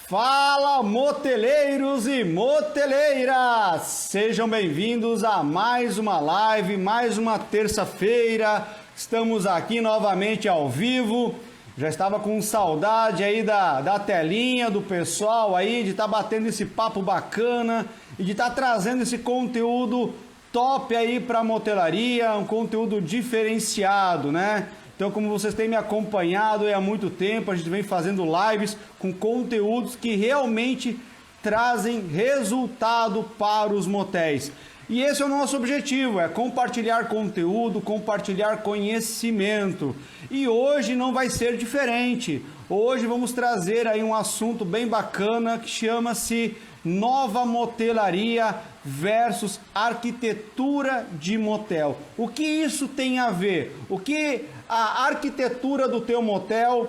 Fala, moteleiros e moteleiras! Sejam bem-vindos a mais uma live, mais uma terça-feira. Estamos aqui novamente ao vivo. Já estava com saudade aí da telinha, do pessoal aí, de estar batendo esse papo bacana e de estar trazendo esse conteúdo top aí para a motelaria, um conteúdo diferenciado, né? Então, como vocês têm me acompanhado há muito tempo, a gente vem fazendo lives com conteúdos que realmente trazem resultado para os motéis. E esse é o nosso objetivo, é compartilhar conteúdo, compartilhar conhecimento. E hoje não vai ser diferente. Hoje vamos trazer aí um assunto bem bacana que chama-se nova motelaria versus arquitetura de motel. O que isso tem a ver? O que a arquitetura do teu motel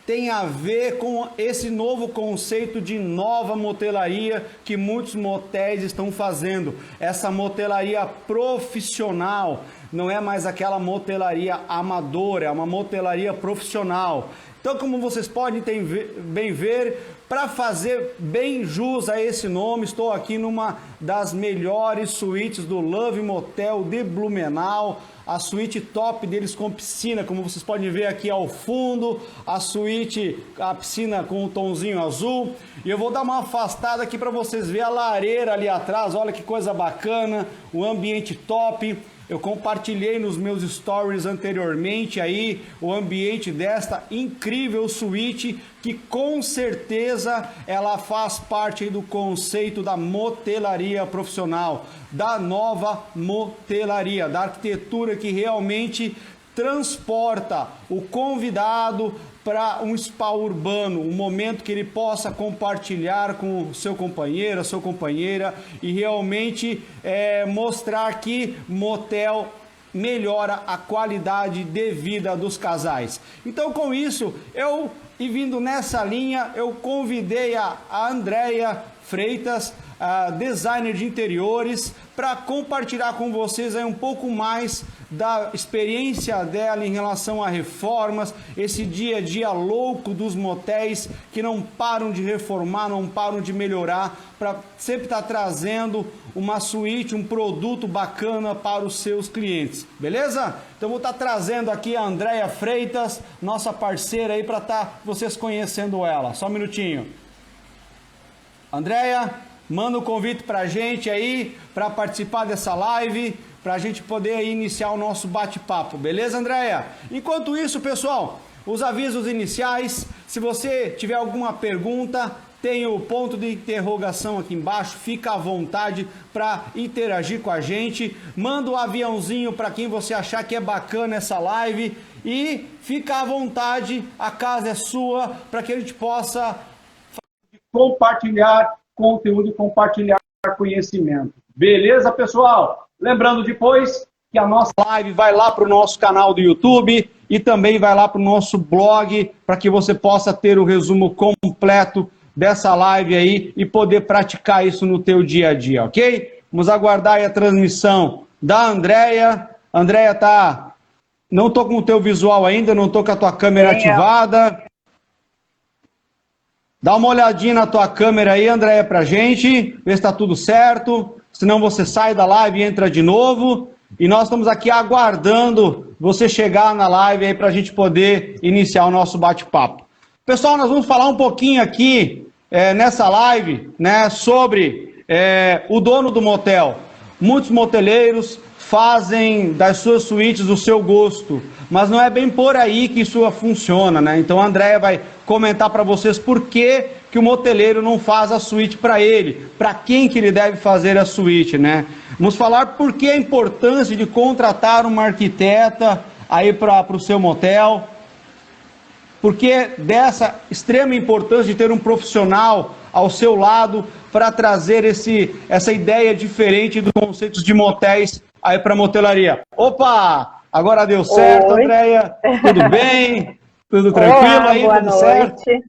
tem a ver com esse novo conceito de nova motelaria que muitos motéis estão fazendo? Essa motelaria profissional, não é mais aquela motelaria amadora, é uma motelaria profissional. Então, como vocês podem bem ver, para fazer bem jus a esse nome, estou aqui numa das melhores suítes do Love Motel de Blumenau, a suíte top deles com piscina, como vocês podem ver aqui ao fundo, a piscina com um tomzinho azul. E eu vou dar uma afastada aqui para vocês verem a lareira ali atrás, olha que coisa bacana, o ambiente top. Eu compartilhei nos meus stories anteriormente aí o ambiente desta incrível suíte que com certeza ela faz parte aí do conceito da motelaria profissional, da nova motelaria, da arquitetura que realmente transporta o convidado para um spa urbano, um momento que ele possa compartilhar com o seu companheiro, a sua companheira e realmente mostrar que motel melhora a qualidade de vida dos casais. Então, com isso, vindo nessa linha, eu convidei a Andréia Freitas, a designer de interiores, para compartilhar com vocês aí um pouco mais da experiência dela em relação a reformas, esse dia a dia louco dos motéis que não param de reformar, não param de melhorar, para sempre estar trazendo uma suíte, um produto bacana para os seus clientes, beleza? Então vou estar trazendo aqui a Andréia Freitas, nossa parceira aí, para estar vocês conhecendo ela. Só um minutinho. Andréia, manda um convite para a gente aí, para participar dessa live, para a gente poder aí iniciar o nosso bate-papo, beleza, Andréia? Enquanto isso, pessoal, os avisos iniciais, se você tiver alguma pergunta, tem o ponto de interrogação aqui embaixo, fica à vontade para interagir com a gente, manda um aviãozinho para quem você achar que é bacana essa live e fica à vontade, a casa é sua, para que a gente possa compartilhar conteúdo e compartilhar conhecimento. Beleza, pessoal? Lembrando depois que a nossa live vai lá para o nosso canal do YouTube e também vai lá para o nosso blog para que você possa ter o resumo completo dessa live aí e poder praticar isso no teu dia a dia, ok? Vamos aguardar aí a transmissão da Andréia. Andréia, não estou com o teu visual ainda, não estou com a tua câmera ativada. Dá uma olhadinha na tua câmera aí, Andréia, pra gente, ver se está tudo certo. Senão você sai da live e entra de novo. E nós estamos aqui aguardando você chegar na live aí para a gente poder iniciar o nosso bate-papo. Pessoal, nós vamos falar um pouquinho aqui nessa live, né, sobre o dono do motel. Muitos moteleiros fazem das suas suítes o seu gosto, mas não é bem por aí que isso funciona, né? Então a Andréia vai comentar para vocês por que o moteleiro não faz a suíte para ele, para quem que ele deve fazer a suíte, né? Vamos falar por que a importância de contratar uma arquiteta aí para o seu motel, porque dessa extrema importância de ter um profissional ao seu lado para trazer essa ideia diferente dos conceitos de motéis aí para a motelaria. Opa! Agora deu certo, Andréia? Tudo bem? Tudo tranquilo? Olá, aí? Boa Tudo noite. Certo?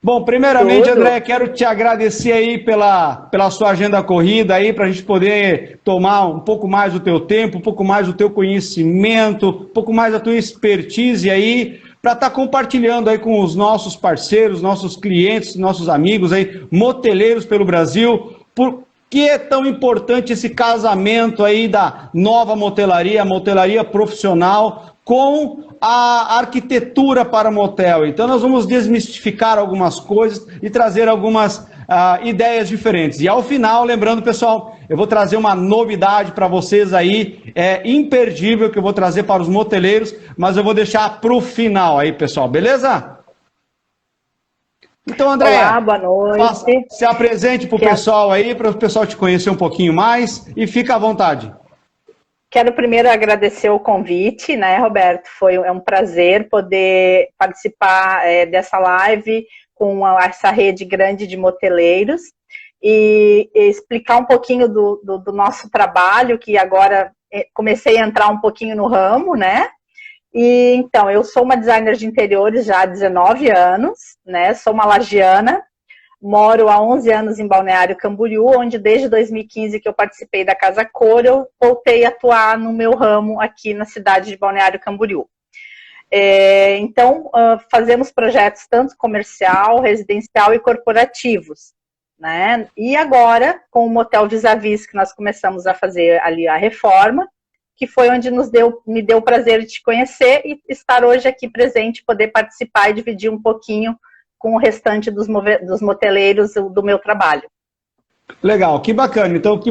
Bom, primeiramente, Tudo. Andréia, quero te agradecer aí pela sua agenda corrida aí, para a gente poder tomar um pouco mais do teu tempo, um pouco mais do teu conhecimento, um pouco mais da tua expertise aí, para estar compartilhando aí com os nossos parceiros, nossos clientes, nossos amigos aí, moteleiros pelo Brasil, por que é tão importante esse casamento aí da nova motelaria, a motelaria profissional, com a arquitetura para motel. Então nós vamos desmistificar algumas coisas e trazer algumas ideias diferentes. E ao final, lembrando, pessoal, eu vou trazer uma novidade para vocês aí, imperdível, que eu vou trazer para os moteleiros, mas eu vou deixar para o final aí, pessoal, beleza? Então, Andréia, olá, boa noite. Se apresente para o pessoal aí, para o pessoal te conhecer um pouquinho mais, e fica à vontade. Quero primeiro agradecer o convite, né, Roberto? É um prazer poder participar dessa live com essa rede grande de moteleiros e explicar um pouquinho do nosso trabalho, que agora comecei a entrar um pouquinho no ramo, né? E então, eu sou uma designer de interiores já há 19 anos, né? Sou uma lagiana, moro há 11 anos em Balneário Camboriú, onde desde 2015 que eu participei da Casa Cor, eu voltei a atuar no meu ramo aqui na cidade de Balneário Camboriú. Então, fazemos projetos tanto comercial, residencial e corporativos, né? E agora, com o Motel Vis-a-Vis, que nós começamos a fazer ali a reforma, que foi onde me deu o prazer de te conhecer e estar hoje aqui presente, poder participar e dividir um pouquinho com o restante dos moteleiros do meu trabalho. Legal, que bacana. Então, que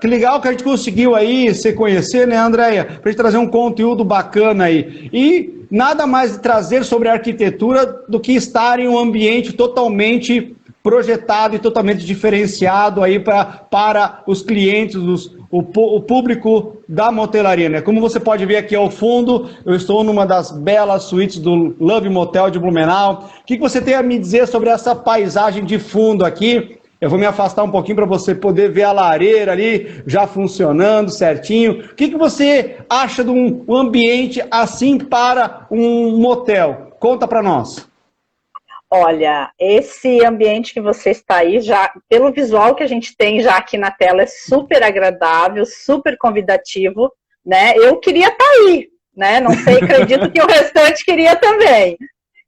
legal que a gente conseguiu aí se conhecer, né, Andréia? Para a gente trazer um conteúdo bacana aí. E nada mais trazer sobre a arquitetura do que estar em um ambiente totalmente projetado e totalmente diferenciado aí para os clientes, o público da motelaria, né? Como você pode ver aqui ao fundo, eu estou numa das belas suítes do Love Motel de Blumenau. O que você tem a me dizer sobre essa paisagem de fundo aqui? Eu vou me afastar um pouquinho para você poder ver a lareira ali já funcionando certinho. O que você acha de um ambiente assim para um motel? Conta para nós. Olha, esse ambiente que você está aí, já pelo visual que a gente tem já aqui na tela, é super agradável, super convidativo, né? Eu queria estar aí, né? Não sei, acredito que o restante queria também.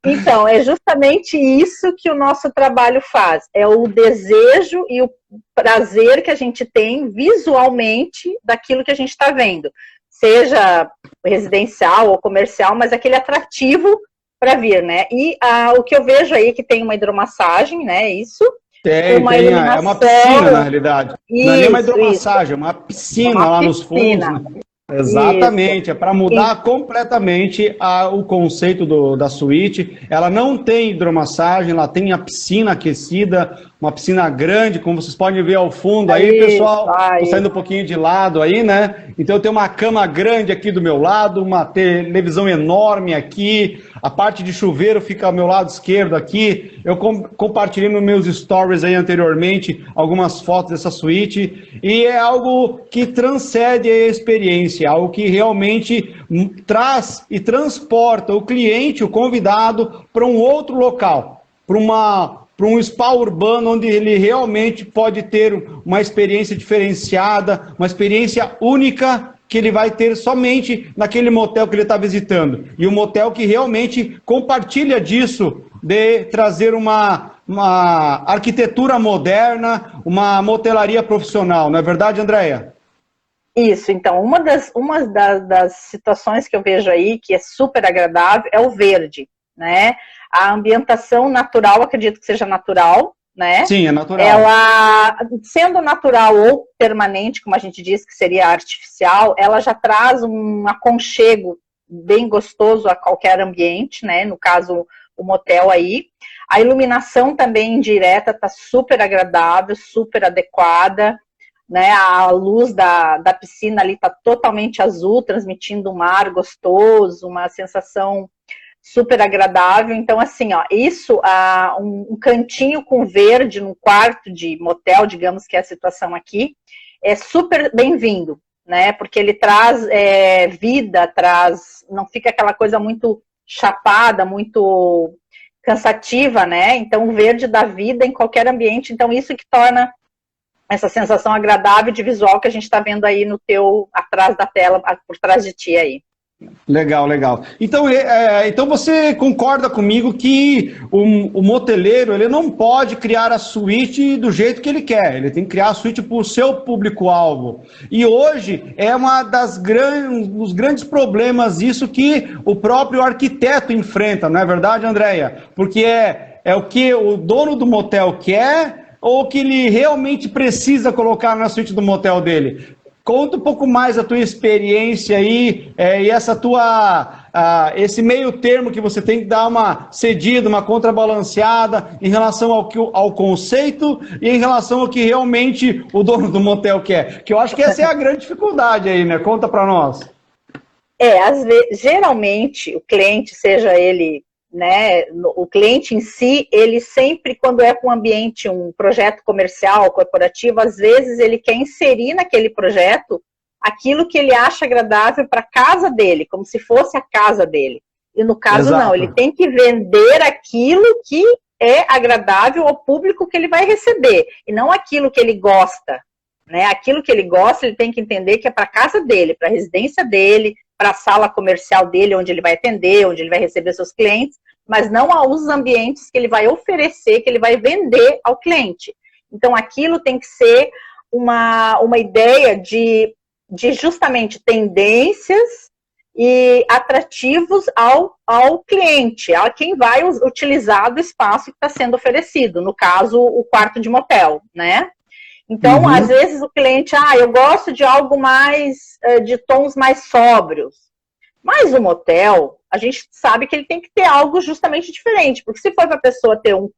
Então, é justamente isso que o nosso trabalho faz. É o desejo e o prazer que a gente tem visualmente daquilo que a gente está vendo. Seja residencial ou comercial, mas aquele atrativo para vir, né? E o que eu vejo aí é que tem uma hidromassagem, né? Isso. É uma piscina, na realidade. Isso, não é nem uma hidromassagem, é uma piscina lá nos fundos. Né? Exatamente, é para mudar completamente o conceito da suíte. Ela não tem hidromassagem, ela tem a piscina aquecida, uma piscina grande, como vocês podem ver ao fundo aí, pessoal. Estou saindo um pouquinho de lado aí, né? Então eu tenho uma cama grande aqui do meu lado, uma televisão enorme aqui, a parte de chuveiro fica ao meu lado esquerdo aqui. Eu compartilhei nos meus stories aí anteriormente algumas fotos dessa suíte e é algo que transcende a experiência, algo que realmente traz e transporta o cliente, o convidado, para um outro local, para um spa urbano onde ele realmente pode ter uma experiência diferenciada, uma experiência única que ele vai ter somente naquele motel que ele está visitando. E um motel que realmente compartilha disso, de trazer uma arquitetura moderna, uma motelaria profissional. Não é verdade, Andréia? Isso, então, uma das situações que eu vejo aí, que é super agradável, é o verde, né? A ambientação natural, acredito que seja natural, né? Sim, é natural. Ela, sendo natural ou permanente, como a gente diz que seria artificial, ela já traz um aconchego bem gostoso a qualquer ambiente, né? No caso, o motel aí. A iluminação também indireta está super agradável, super adequada, né? A luz da piscina ali está totalmente azul, transmitindo um ar gostoso, uma sensação super agradável. Então, assim, ó, isso, um cantinho com verde num quarto de motel, digamos que é a situação aqui, é super bem-vindo, né? Porque ele traz vida, não fica aquela coisa muito chapada, muito cansativa, né? Então, o verde dá vida em qualquer ambiente. Então, isso que torna essa sensação agradável de visual que a gente está vendo aí atrás da tela, por trás de ti aí. Legal, legal. Então, então você concorda comigo que o moteleiro ele não pode criar a suíte do jeito que ele quer, ele tem que criar a suíte para o seu público-alvo. E hoje é uma dos grandes problemas isso que o próprio arquiteto enfrenta, não é verdade, Andréia? Porque é o que o dono do motel quer ou que ele realmente precisa colocar na suíte do motel dele. Conta um pouco mais a tua experiência aí e essa esse meio termo que você tem que dar uma cedida, uma contrabalanceada em relação ao conceito e em relação ao que realmente o dono do motel quer. Que eu acho que essa é a grande dificuldade aí, né? Conta para nós. Às vezes, geralmente, o cliente, seja ele, né, o cliente em si, ele sempre, quando é com um ambiente, um projeto comercial, corporativo, às vezes ele quer inserir naquele projeto aquilo que ele acha agradável para a casa dele, como se fosse a casa dele. E no caso, Exato. não, ele tem que vender aquilo que é agradável ao público que ele vai receber, e não aquilo que ele gosta. Né? Aquilo que ele gosta, ele tem que entender que é para a casa dele, para a residência dele, para a sala comercial dele, onde ele vai atender, onde ele vai receber seus clientes, mas não aos ambientes que ele vai oferecer, que ele vai vender ao cliente. Então, aquilo tem que ser uma ideia de justamente tendências e atrativos ao cliente, a quem vai utilizar do espaço que está sendo oferecido, no caso, o quarto de motel, né? Então, às vezes o cliente, eu gosto de algo mais, de tons mais sóbrios. Mas o motel, a gente sabe que ele tem que ter algo justamente diferente, porque se for para a pessoa ter um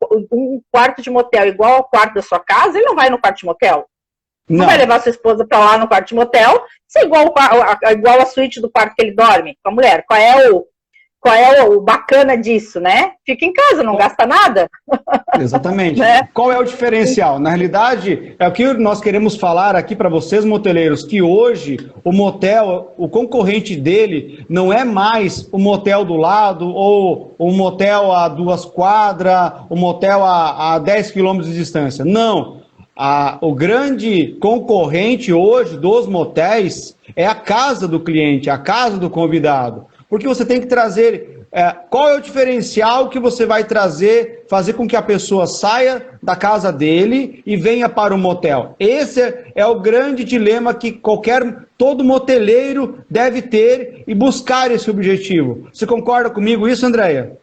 quarto de motel igual ao quarto da sua casa, ele não vai no quarto de motel. Não vai levar sua esposa para lá no quarto de motel, se é igual a suíte do quarto que ele dorme com a mulher. Qual é o bacana disso, né? Fica em casa, não gasta nada. Exatamente. Né? Qual é o diferencial? Na realidade, é o que nós queremos falar aqui para vocês, moteleiros, que hoje o motel, o concorrente dele, não é mais o motel do lado, ou o motel a 2 quadras, o motel a 10 quilômetros de distância. Não. O grande concorrente hoje dos motéis é a casa do cliente, a casa do convidado. Porque você tem que trazer, qual é o diferencial que você vai trazer, fazer com que a pessoa saia da casa dele e venha para o motel. Esse é o grande dilema que todo moteleiro deve ter e buscar esse objetivo. Você concorda comigo isso, Andréia?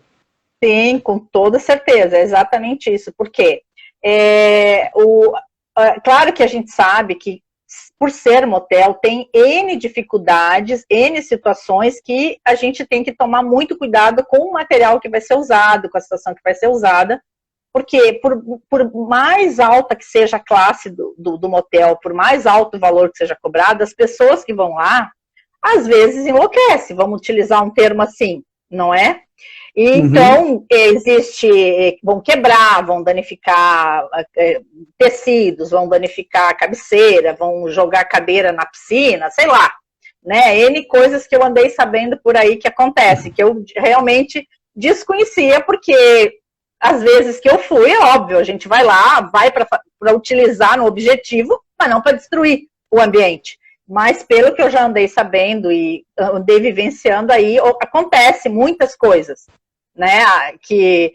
Sim, com toda certeza, é exatamente isso. Porque claro que a gente sabe que por ser motel, tem N dificuldades, N situações que a gente tem que tomar muito cuidado com o material que vai ser usado, com a situação que vai ser usada, porque por mais alta que seja a classe do motel, por mais alto o valor que seja cobrado, as pessoas que vão lá, às vezes enlouquecem, vamos utilizar um termo assim, não é? E, então, vão quebrar, vão danificar tecidos, vão danificar cabeceira, vão jogar cadeira na piscina, sei lá, né? N coisas que eu andei sabendo por aí que acontece, que eu realmente desconhecia, porque às vezes que eu fui, é óbvio, a gente vai lá, vai para utilizar no objetivo, mas não para destruir o ambiente. Mas pelo que eu já andei sabendo e andei vivenciando aí, acontece muitas coisas, né? Que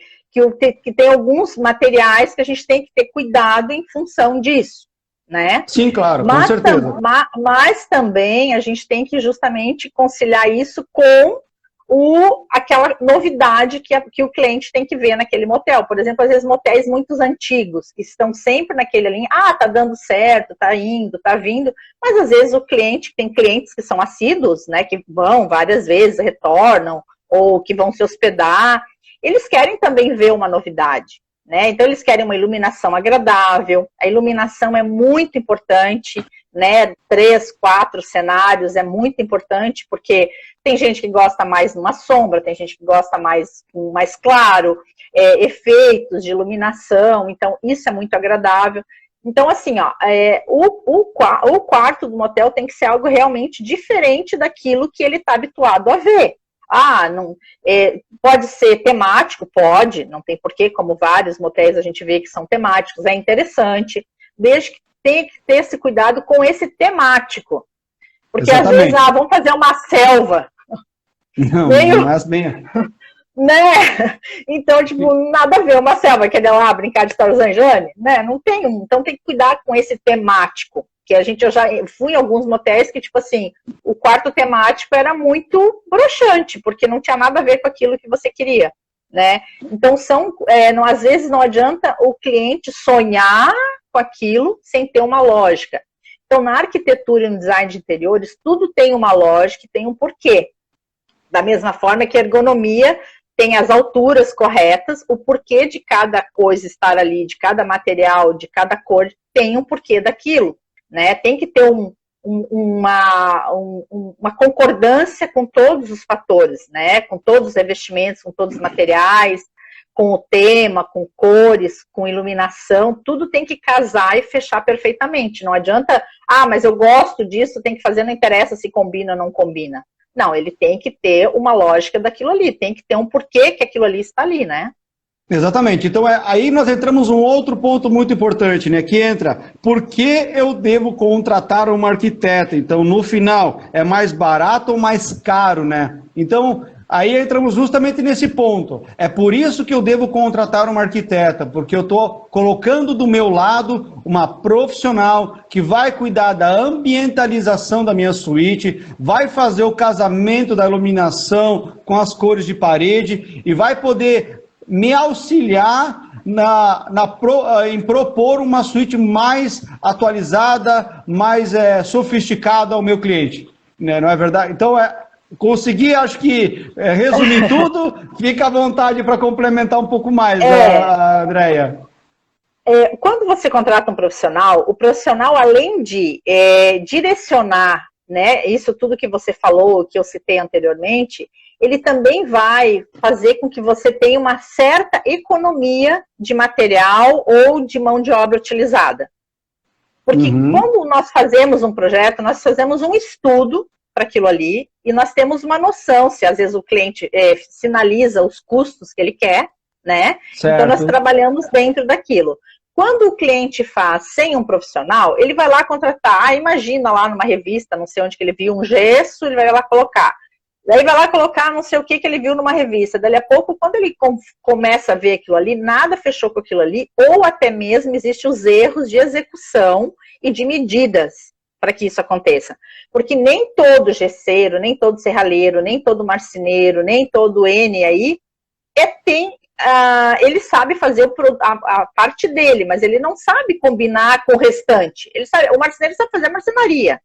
tem alguns materiais que a gente tem que ter cuidado em função disso, né? Sim, claro, com certeza. Mas também a gente tem que justamente conciliar isso com aquela novidade que o cliente tem que ver naquele motel. Por exemplo, às vezes motéis muito antigos, que estão sempre naquele linha, tá dando certo, tá indo, tá vindo, mas às vezes tem clientes que são assíduos, né, que vão várias vezes, retornam, ou que vão se hospedar, eles querem também ver uma novidade, né? Então eles querem uma iluminação agradável, a iluminação é muito importante, né? 3, 4 cenários é muito importante, porque tem gente que gosta mais numa sombra, tem gente que gosta mais claro, efeitos de iluminação, então isso é muito agradável. Então, assim, o quarto do motel tem que ser algo realmente diferente daquilo que ele está habituado a ver. Pode ser temático? Pode, não tem porquê, como vários motéis a gente vê que são temáticos, é interessante, desde que tenha que ter esse cuidado com esse temático. Porque Exatamente. Às vezes, vamos fazer uma selva. Não, Meio... mas bem... Né? Então, tipo, nada a ver. Uma selva quer lá brincar de Tarzan e Jane, né? Não tem um. Então tem que cuidar com esse temático. Que eu já fui em alguns motéis que, tipo assim, o quarto temático era muito broxante, porque não tinha nada a ver com aquilo que você queria, né? Então às vezes não adianta o cliente sonhar com aquilo sem ter uma lógica. Então, na arquitetura e no design de interiores, tudo tem uma lógica e tem um porquê. Da mesma forma que a ergonomia tem as alturas corretas, o porquê de cada coisa estar ali, de cada material, de cada cor, tem um porquê daquilo, né? Tem que ter uma concordância com todos os fatores, né? Com todos os revestimentos, com todos os materiais, com o tema, com cores, com iluminação, tudo tem que casar e fechar perfeitamente. Não adianta, mas eu gosto disso, tem que fazer, não interessa se combina ou não combina. Não, ele tem que ter uma lógica daquilo ali, tem que ter um porquê que aquilo ali está ali, né? Exatamente. Então, aí nós entramos um outro ponto muito importante, né? Que entra, por que eu devo contratar uma arquiteta? Então, no final, é mais barato ou mais caro, né? Então, aí entramos justamente nesse ponto. É por isso que eu devo contratar uma arquiteta, porque eu estou colocando do meu lado uma profissional que vai cuidar da ambientalização da minha suíte, vai fazer o casamento da iluminação com as cores de parede e vai poder me auxiliar em propor uma suíte mais atualizada, mais sofisticada ao meu cliente. Né? Não é verdade? Então, consegui, acho que, resumir tudo. Fica à vontade para complementar um pouco mais, Andréia. Quando você contrata um profissional, o profissional, além de direcionar, né, isso tudo que você falou, que eu citei anteriormente, ele também vai fazer com que você tenha uma certa economia de material ou de mão de obra utilizada. Porque quando nós fazemos um projeto, nós fazemos um estudo para aquilo ali e nós temos uma noção, se às vezes o cliente sinaliza os custos que ele quer, né? Certo. Então nós trabalhamos dentro daquilo. Quando o cliente faz sem um profissional, ele vai lá contratar, imagina lá numa revista, não sei onde que ele viu um gesso, ele vai lá colocar. Daí vai lá colocar não sei o que ele viu numa revista. Dali a pouco, quando ele começa a ver aquilo ali, nada fechou com aquilo ali, ou até mesmo existem os erros de execução e de medidas para que isso aconteça. Porque nem todo gesseiro, nem todo serralheiro, nem todo marceneiro, nem todo N aí, ele sabe fazer a parte dele, mas ele não sabe combinar com o restante. O marceneiro sabe fazer a marcenaria,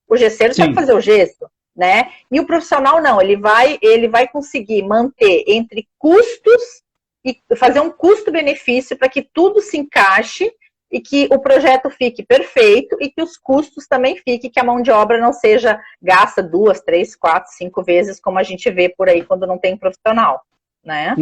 o gesseiro sabe fazer o gesso. Né? E o profissional não, ele vai conseguir manter entre custos e fazer um custo-benefício para que tudo se encaixe e que o projeto fique perfeito e que os custos também fiquem, que a mão de obra não seja gasta 2, 3, 4, 5 vezes, como a gente vê por aí quando não tem profissional, né?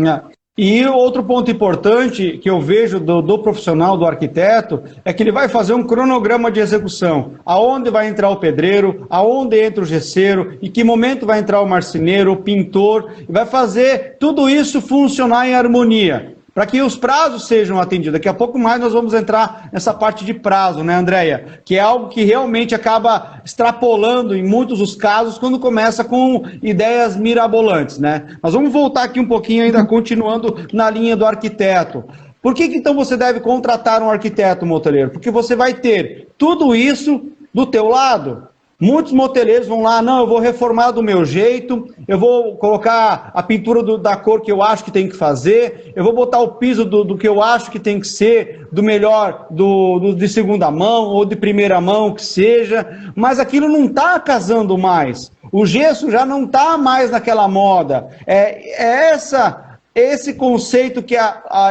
E outro ponto importante que eu vejo do profissional, do arquiteto, é que ele vai fazer um cronograma de execução. Aonde vai entrar o pedreiro, aonde entra o gesseiro, em que momento vai entrar o marceneiro, o pintor, e vai fazer tudo isso funcionar em harmonia, para que os prazos sejam atendidos. Daqui a pouco mais nós vamos entrar nessa parte de prazo, né, Andréia? Que é algo que realmente acaba extrapolando em muitos dos casos quando começa com ideias mirabolantes, né? Mas vamos voltar aqui um pouquinho ainda, continuando na linha do arquiteto. Por que então você deve contratar um arquiteto, moteleiro? Porque você vai ter tudo isso do teu lado. Muitos moteleiros vão lá, não, eu vou reformar do meu jeito, eu vou colocar a pintura da cor que eu acho que tem que fazer, eu vou botar o piso do que eu acho que tem que ser, do melhor, de segunda mão ou de primeira mão, que seja, mas aquilo não está casando mais. O gesso já não está mais naquela moda. Esse conceito que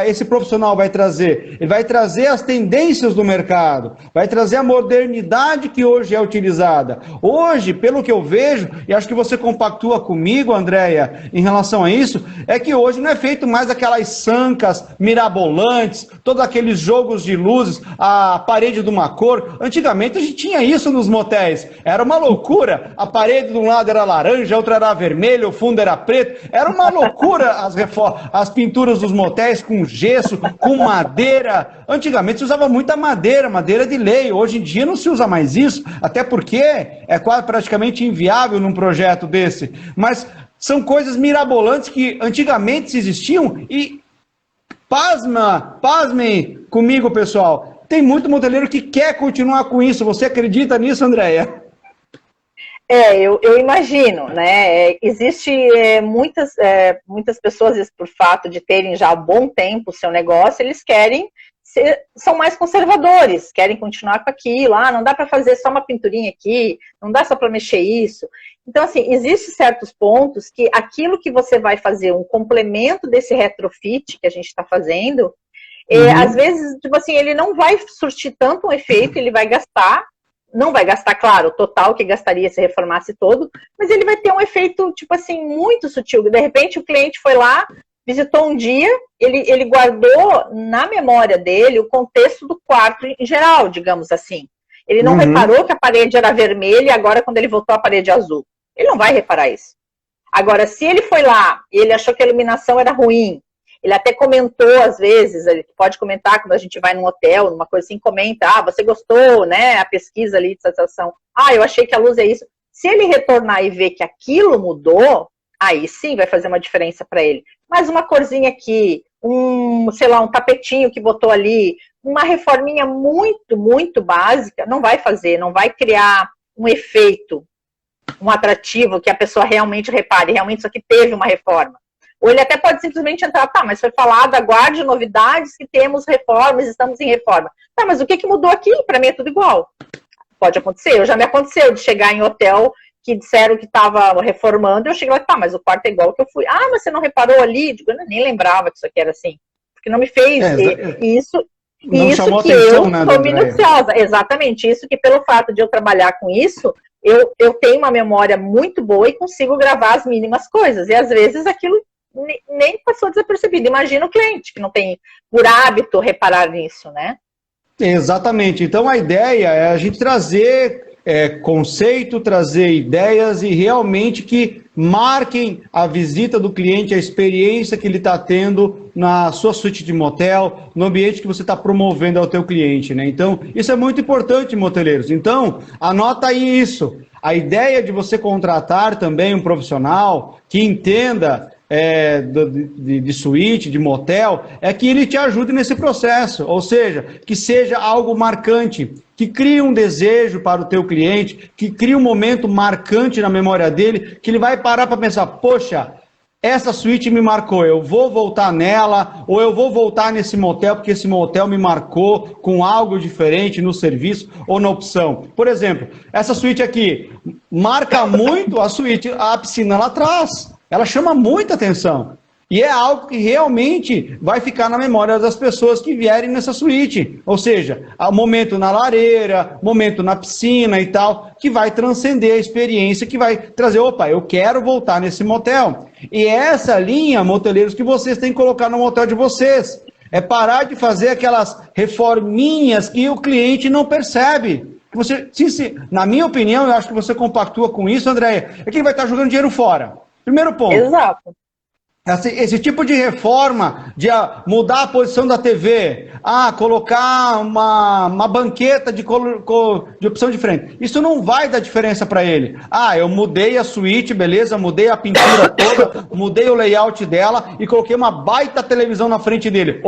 esse profissional vai trazer. Ele vai trazer as tendências do mercado, vai trazer a modernidade que hoje é utilizada. Hoje, pelo que eu vejo, e acho que você compactua comigo, Andréia, em relação a isso, é que hoje não é feito mais aquelas sancas mirabolantes, todos aqueles jogos de luzes, a parede de uma cor. Antigamente a gente tinha isso nos motéis. Era uma loucura. A parede de um lado era laranja, a outra era vermelha, o fundo era preto. Era uma loucura as pinturas dos motéis com gesso, com madeira. Antigamente se usava muita madeira de lei. Hoje em dia não se usa mais isso, até porque é quase praticamente inviável num projeto desse. Mas são coisas mirabolantes que antigamente existiam e, pasmem comigo, pessoal, tem muito moteleiro que quer continuar com isso. Você acredita nisso, Andréia? Eu imagino, né? Existe muitas pessoas, às vezes, por fato de terem já há bom tempo o seu negócio, eles são mais conservadores, querem continuar com aquilo. Ah, não dá para fazer só uma pinturinha aqui, não dá só para mexer isso. Então, assim, existem certos pontos que aquilo que você vai fazer, um complemento desse retrofit que a gente está fazendo, às vezes, tipo assim, ele não vai surtir tanto um efeito, ele vai gastar. Não vai gastar, claro, o total que gastaria se reformasse todo, mas ele vai ter um efeito, tipo assim, muito sutil. De repente, o cliente foi lá, visitou um dia, ele guardou na memória dele o contexto do quarto em geral, digamos assim. Ele não reparou que a parede era vermelha e agora, quando ele voltou, a parede é azul. Ele não vai reparar isso. Agora, se ele foi lá e ele achou que a iluminação era ruim, ele até comentou, às vezes, ele pode comentar quando a gente vai num hotel, numa coisa assim, comenta, você gostou, né, a pesquisa ali de satisfação, eu achei que a luz é isso. Se ele retornar e ver que aquilo mudou, aí sim vai fazer uma diferença para ele. Mas uma corzinha aqui, um tapetinho que botou ali, uma reforminha muito, muito básica, não vai fazer, não vai criar um efeito, um atrativo que a pessoa realmente repare, realmente isso aqui teve uma reforma. Ou ele até pode simplesmente entrar, mas foi falado, aguarde novidades que temos reformas, estamos em reforma. Mas o que mudou aqui? Para mim é tudo igual. Pode acontecer, já me aconteceu de chegar em hotel que disseram que estava reformando, eu cheguei lá, mas o quarto é igual que eu fui. Mas você não reparou ali? Digo, eu nem lembrava que isso aqui era assim. Porque não me fez isso. Não isso chamou que atenção, eu né, sou minuciosa. Exatamente, isso que pelo fato de eu trabalhar com isso, eu tenho uma memória muito boa e consigo gravar as mínimas coisas. E às vezes aquilo nem passou desapercebido. Imagina o cliente que não tem por hábito reparar nisso, né? Exatamente. Então a ideia é a gente trazer conceito, trazer ideias e realmente que marquem a visita do cliente, a experiência que ele está tendo na sua suíte de motel, no ambiente que você está promovendo ao teu cliente, né? Então, isso é muito importante, moteleiros. Então, anota aí isso. A ideia de você contratar também um profissional que entenda de suíte, de motel, é que ele te ajude nesse processo, ou seja, que seja algo marcante, que crie um desejo para o teu cliente, que crie um momento marcante na memória dele, que ele vai parar para pensar, poxa, essa suíte me marcou, eu vou voltar nela, ou eu vou voltar nesse motel, porque esse motel me marcou com algo diferente no serviço ou na opção. Por exemplo, essa suíte aqui marca muito a piscina lá atrás. Ela chama muita atenção. E é algo que realmente vai ficar na memória das pessoas que vierem nessa suíte. Ou seja, o momento na lareira, momento na piscina e tal, que vai transcender a experiência, que vai trazer, eu quero voltar nesse motel. E é essa linha, moteleiros, que vocês têm que colocar no motel de vocês. É parar de fazer aquelas reforminhas que o cliente não percebe. Na minha opinião, eu acho que você compactua com isso, Andréia, é que ele vai estar jogando dinheiro fora. Primeiro ponto. Exato. Esse tipo de reforma, de mudar a posição da TV, colocar uma banqueta de opção diferente, isso não vai dar diferença para ele. Eu mudei a suíte, beleza, mudei a pintura toda, mudei o layout dela e coloquei uma baita televisão na frente dele.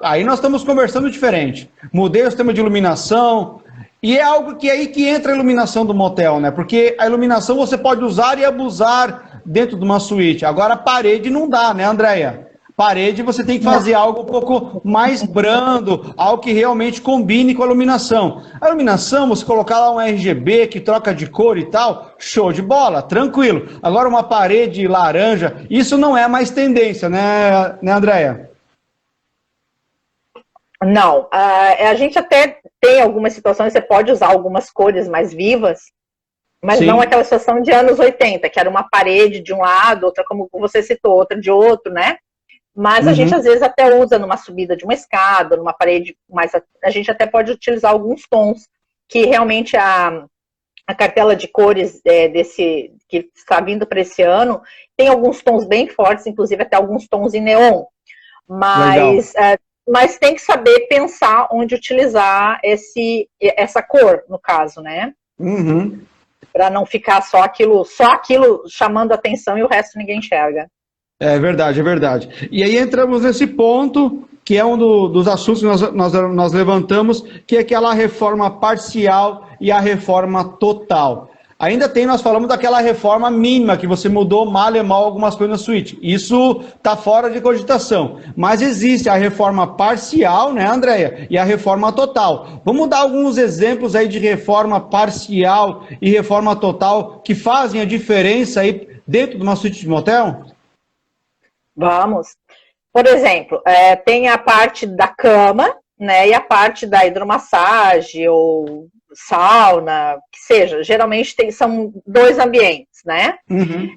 Aí nós estamos conversando diferente. Mudei o sistema de iluminação. E é algo que aí que entra a iluminação do motel, né? Porque a iluminação você pode usar e abusar dentro de uma suíte. Agora a parede não dá, né, Andréia? Parede você tem que fazer algo um pouco mais brando, algo que realmente combine com a iluminação. A iluminação, você colocar lá um RGB que troca de cor e tal, show de bola, tranquilo. Agora uma parede laranja, isso não é mais tendência, né Andréia? Não, a gente até tem algumas situações, você pode usar algumas cores mais vivas, mas Sim. Não aquela situação de anos 80, que era uma parede de um lado, outra, como você citou, outra de outro, né? Mas a gente às vezes até usa numa subida de uma escada, numa parede, mas a gente até pode utilizar alguns tons, que realmente a cartela de cores que está vindo para esse ano, tem alguns tons bem fortes, inclusive até alguns tons em neon, mas tem que saber pensar onde utilizar essa cor, no caso, né? para não ficar só aquilo chamando atenção e o resto ninguém enxerga. É verdade, é verdade. E aí entramos nesse ponto, que é um dos assuntos que nós levantamos, que é aquela reforma parcial e a reforma total. Ainda nós falamos daquela reforma mínima, que você mudou mal e mal algumas coisas na suíte. Isso está fora de cogitação. Mas existe a reforma parcial, né, Andréia? E a reforma total. Vamos dar alguns exemplos aí de reforma parcial e reforma total que fazem a diferença aí dentro de uma suíte de motel? Vamos. Por exemplo, tem a parte da cama, né, e a parte da hidromassagem ou sauna, que seja. Geralmente são dois ambientes, né? Uhum.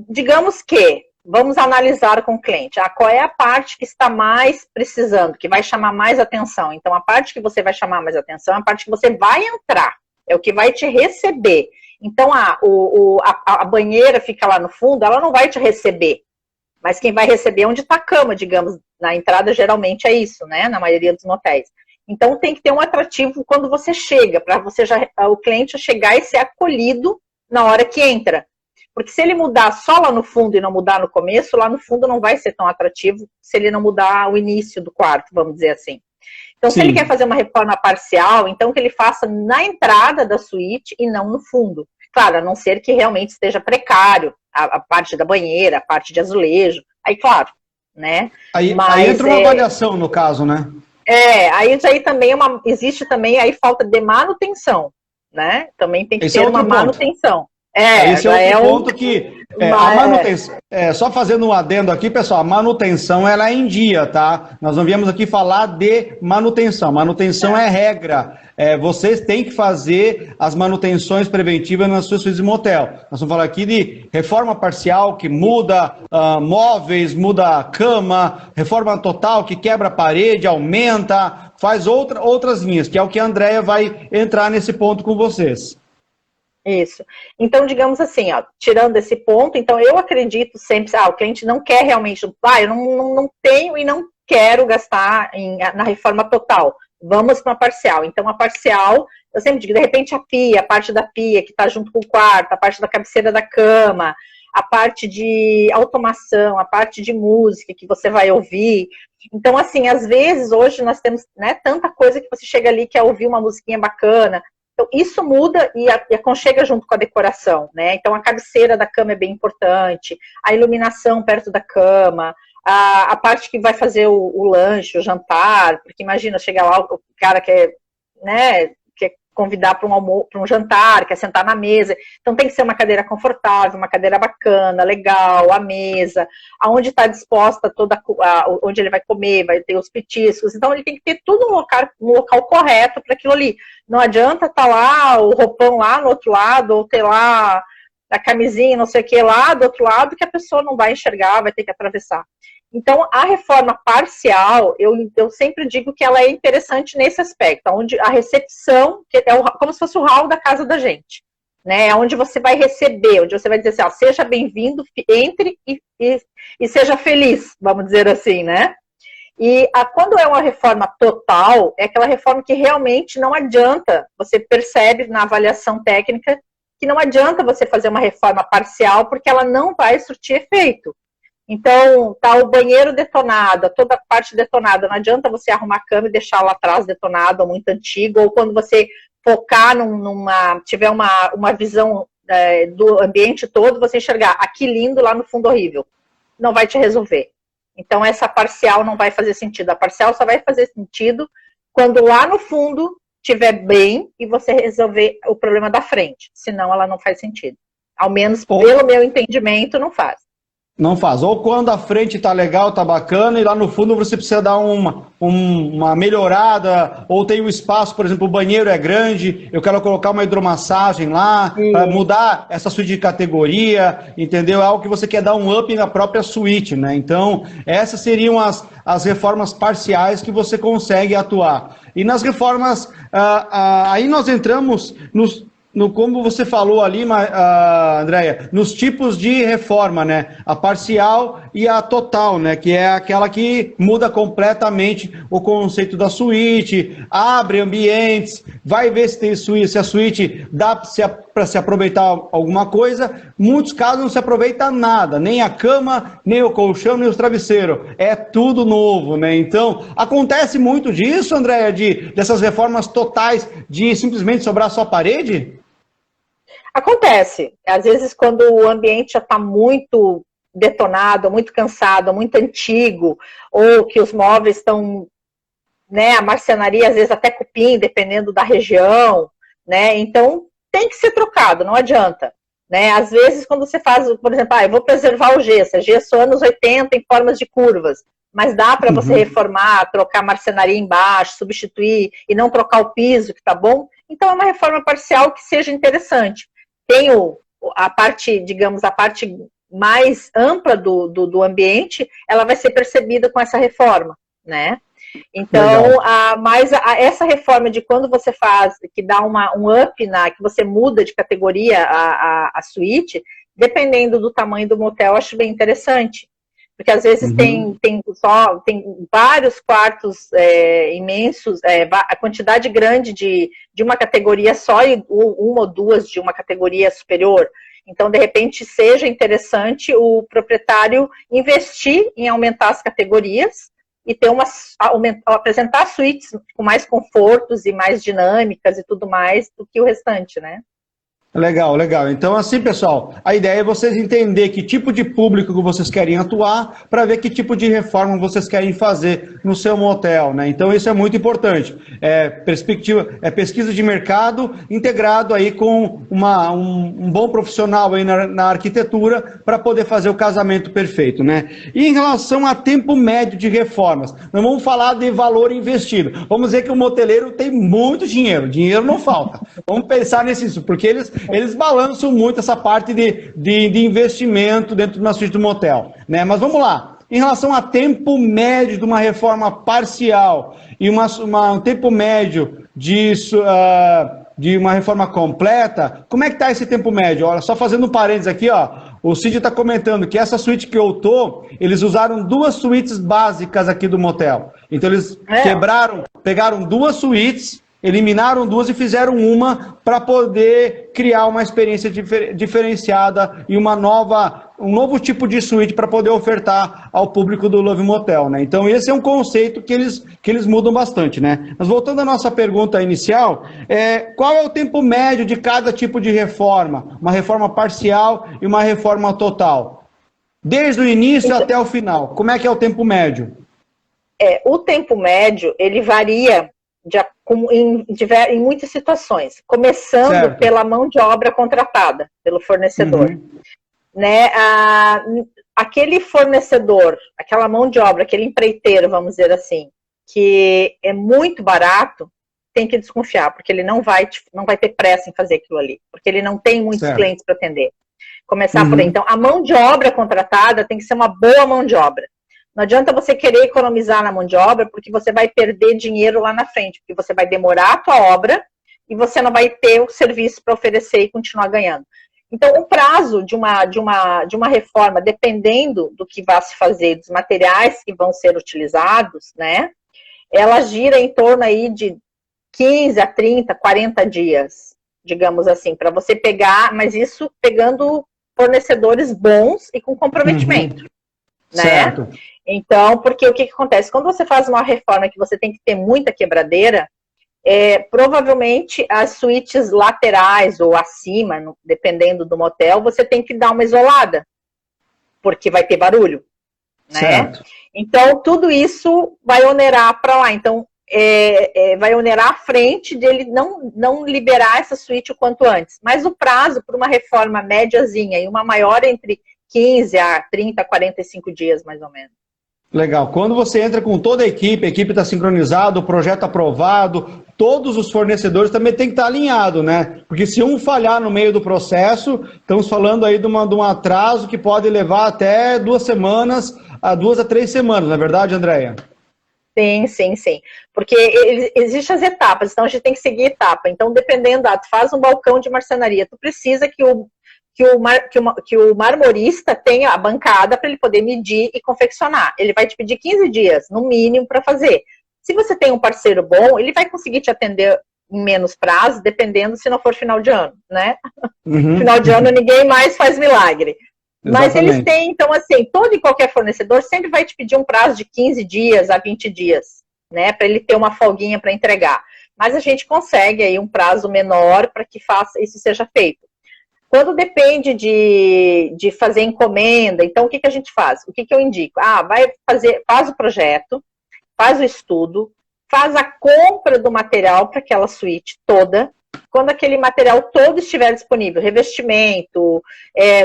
Digamos que, vamos analisar com o cliente, qual é a parte que está mais precisando, que vai chamar mais atenção. Então, a parte que você vai chamar mais atenção é a parte que você vai entrar, é o que vai te receber. Então, a banheira fica lá no fundo, ela não vai te receber. Mas quem vai receber é onde está a cama, digamos. Na entrada, geralmente é isso, né? Na maioria dos motéis. Então, tem que ter um atrativo quando você chega, para o cliente chegar e ser acolhido na hora que entra. Porque se ele mudar só lá no fundo e não mudar no começo, lá no fundo não vai ser tão atrativo se ele não mudar o início do quarto, vamos dizer assim. Então, se ele quer fazer uma reforma parcial, então que ele faça na entrada da suíte e não no fundo. Claro, a não ser que realmente esteja precário, a parte da banheira, a parte de azulejo. Aí, claro, né? Aí entra uma avaliação, no caso, né? Aí também existe também aí falta de manutenção, né? Também tem que ter uma manutenção. Esse é outro ponto que a manutenção, só fazendo um adendo aqui, pessoal, a manutenção ela é em dia, tá? Nós não viemos aqui falar de manutenção. Manutenção é regra. Vocês têm que fazer as manutenções preventivas nas suas suítes de motel. Nós vamos falar aqui de reforma parcial, que muda móveis, muda cama, reforma total, que quebra a parede, aumenta, faz outras linhas, que é o que a Andréia vai entrar nesse ponto com vocês. Isso. Então, digamos assim, tirando esse ponto, então eu acredito sempre, o cliente não quer realmente, eu não tenho e não quero gastar na reforma total. Vamos para uma parcial. Então, a parcial, eu sempre digo, de repente a parte da pia que está junto com o quarto, a parte da cabeceira da cama, a parte de automação, a parte de música que você vai ouvir. Então, assim, às vezes, hoje nós temos, né, tanta coisa que você chega ali, quer ouvir uma musiquinha bacana. Então, isso muda e aconchega junto com a decoração, né? Então, a cabeceira da cama é bem importante, a iluminação perto da cama, a parte que vai fazer o lanche, o jantar, porque imagina, chega lá, o cara quer convidar para um jantar, quer sentar na mesa, então tem que ser uma cadeira confortável, uma cadeira bacana, legal, a mesa, aonde está disposta onde ele vai comer, vai ter os petiscos, então ele tem que ter tudo no local correto para aquilo ali. Não adianta estar lá, o roupão lá no outro lado, ou ter lá a camisinha, não sei o que, lá do outro lado, que a pessoa não vai enxergar, vai ter que atravessar. Então, a reforma parcial, eu sempre digo que ela é interessante nesse aspecto, onde a recepção, que é como se fosse o hall da casa da gente, né? Onde você vai receber, onde você vai dizer assim, seja bem-vindo, entre e seja feliz, vamos dizer assim, né? E quando é uma reforma total, é aquela reforma que realmente não adianta, você percebe na avaliação técnica que não adianta você fazer uma reforma parcial, porque ela não vai surtir efeito. Então, tá o banheiro detonado, toda a parte detonada, não adianta você arrumar a cama e deixar lá atrás detonado, ou muito antigo, ou quando você focar tiver uma visão do ambiente todo, você enxergar aqui lindo, lá no fundo horrível. Não vai te resolver. Então, essa parcial não vai fazer sentido. A parcial só vai fazer sentido quando lá no fundo estiver bem e você resolver o problema da frente. Senão, ela não faz sentido. Ao menos, pelo meu entendimento, não faz. Não faz. Ou quando a frente tá legal, tá bacana, e lá no fundo você precisa dar uma melhorada, ou tem um espaço, por exemplo, o banheiro é grande, eu quero colocar uma hidromassagem lá, para mudar essa suíte de categoria, entendeu? É algo que você quer dar um up na própria suíte, né? Então, essas seriam as reformas parciais que você consegue atuar. E nas reformas, aí nós entramos como você falou ali, Andréia, nos tipos de reforma, né? A parcial e a total, né? Que é aquela que muda completamente o conceito da suíte, abre ambientes, vai ver se tem suíte, se a suíte dá para se aproveitar alguma coisa. Muitos casos não se aproveita nada, nem a cama, nem o colchão, nem os travesseiros. É tudo novo, né? Então, acontece muito disso, Andréia, dessas reformas totais, de simplesmente sobrar só a parede? Acontece. Às vezes, quando o ambiente já está muito detonado, muito cansado, muito antigo, ou que os móveis estão, né, a marcenaria, às vezes até cupim, dependendo da região, né? Então, tem que ser trocado, não adianta. Né? Às vezes, quando você faz, por exemplo, eu vou preservar o gesso anos 80 em formas de curvas, mas dá para você reformar, trocar marcenaria embaixo, substituir e não trocar o piso, que tá bom? Então, é uma reforma parcial que seja interessante. Tem a parte, digamos, a parte mais ampla do ambiente, ela vai ser percebida com essa reforma, né? Então, essa reforma de quando você faz, que dá um up, que você muda de categoria a suíte, dependendo do tamanho do motel, eu acho bem interessante. Porque às vezes tem vários quartos imensos, a quantidade grande de uma categoria só e uma ou duas de uma categoria superior. Então, de repente, seja interessante o proprietário investir em aumentar as categorias e apresentar suítes com mais confortos e mais dinâmicas e tudo mais do que o restante, né? Legal, legal. Então, assim, pessoal, a ideia é vocês entenderem que tipo de público que vocês querem atuar para ver que tipo de reforma vocês querem fazer no seu motel, né? Então, isso é muito importante. Pesquisa de mercado integrado aí com um bom profissional aí na arquitetura para poder fazer o casamento perfeito, né? E em relação a tempo médio de reformas, não vamos falar de valor investido. Vamos dizer que o moteleiro tem muito dinheiro, dinheiro não falta. Vamos pensar nisso, porque eles balançam muito essa parte de investimento dentro de uma suíte do motel, né? Mas vamos lá. Em relação a tempo médio de uma reforma parcial e um tempo médio de uma reforma completa, como é que está esse tempo médio? Olha, só fazendo um parênteses aqui, ó, o Cid está comentando que essa suíte que eu tô, eles usaram 2 suítes básicas aqui do motel. Então eles pegaram 2 suítes, eliminaram 2 e fizeram uma para poder criar uma experiência diferenciada e um novo tipo de suíte para poder ofertar ao público do Love Motel, né? Então esse é um conceito que eles mudam bastante, né? Mas voltando à nossa pergunta inicial, qual é o tempo médio de cada tipo de reforma? Uma reforma parcial e uma reforma total? Desde o início até o final, como é que é o tempo médio? O tempo médio, ele varia em muitas situações, começando pela mão de obra contratada pelo fornecedor. Né? Aquele fornecedor, aquela mão de obra, aquele empreiteiro, vamos dizer assim, que é muito barato, tem que desconfiar, porque ele não vai ter pressa em fazer aquilo ali, porque ele não tem muitos clientes para atender. Começar por aí. Então, a mão de obra contratada tem que ser uma boa mão de obra. Não adianta você querer economizar na mão de obra, porque você vai perder dinheiro lá na frente, porque você vai demorar a tua obra e você não vai ter o serviço para oferecer e continuar ganhando. Então, o prazo de uma reforma, dependendo do que vai se fazer, dos materiais que vão ser utilizados, né, ela gira em torno aí de 15 a 30, 40 dias, digamos assim, para você pegar, mas isso pegando fornecedores bons e com comprometimento. Né? Certo. Então, porque o que acontece? Quando você faz uma reforma que você tem que ter muita quebradeira, provavelmente as suítes laterais ou acima, dependendo do motel, você tem que dar uma isolada, porque vai ter barulho. Né? Certo. Então, tudo isso vai onerar para lá. Então, vai onerar a frente dele não liberar essa suíte o quanto antes. Mas o prazo para uma reforma médiazinha e uma maior entre 15 a 30, 45 dias, mais ou menos. Legal. Quando você entra com toda a equipe está sincronizada, o projeto aprovado, todos os fornecedores também tem que estar alinhado, né? Porque se um falhar no meio do processo, estamos falando aí de um atraso que pode levar até 2 semanas, 2 a 3 semanas, não é verdade, Andréia? Sim, sim, sim. Porque existem as etapas, então a gente tem que seguir etapa. Então, dependendo, tu faz um balcão de marcenaria, tu precisa que o marmorista tenha a bancada para ele poder medir e confeccionar. Ele vai te pedir 15 dias, no mínimo, para fazer. Se você tem um parceiro bom, ele vai conseguir te atender em menos prazo, dependendo se não for final de ano, né? Final de ano ninguém mais faz milagre. Mas eles têm, então, assim, todo e qualquer fornecedor sempre vai te pedir um prazo de 15 dias a 20 dias, né? Para ele ter uma folguinha para entregar. Mas a gente consegue aí um prazo menor para que isso seja feito. Quando depende de fazer encomenda, então o que a gente faz? O que eu indico? Faz o projeto, faz o estudo, faz a compra do material para aquela suíte toda. Quando aquele material todo estiver disponível, revestimento,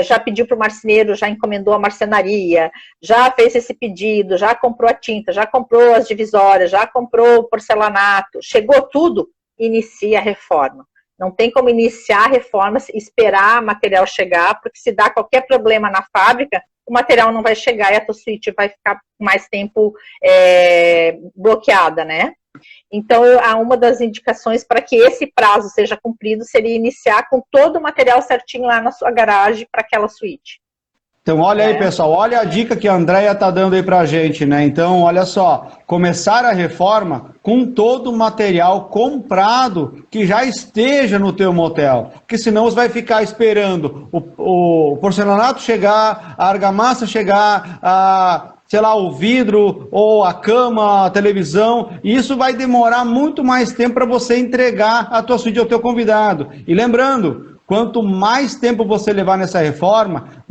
já pediu para o marceneiro, já encomendou a marcenaria, já fez esse pedido, já comprou a tinta, já comprou as divisórias, já comprou o porcelanato, chegou tudo, inicia a reforma. Não tem como iniciar a reforma, esperar o material chegar, porque se dá qualquer problema na fábrica, o material não vai chegar e a tua suíte vai ficar mais tempo bloqueada, né? Então, uma das indicações para que esse prazo seja cumprido seria iniciar com todo o material certinho lá na sua garagem para aquela suíte. Então, olha aí, pessoal, olha a dica que a Andréia está dando aí para a gente, né? Então, olha só, começar a reforma com todo o material comprado que já esteja no teu motel, porque senão você vai ficar esperando o porcelanato chegar, a argamassa chegar, sei lá, o vidro, ou a cama, a televisão, e isso vai demorar muito mais tempo para você entregar a tua suíte ao teu convidado. E lembrando, quanto mais tempo você levar nessa reforma,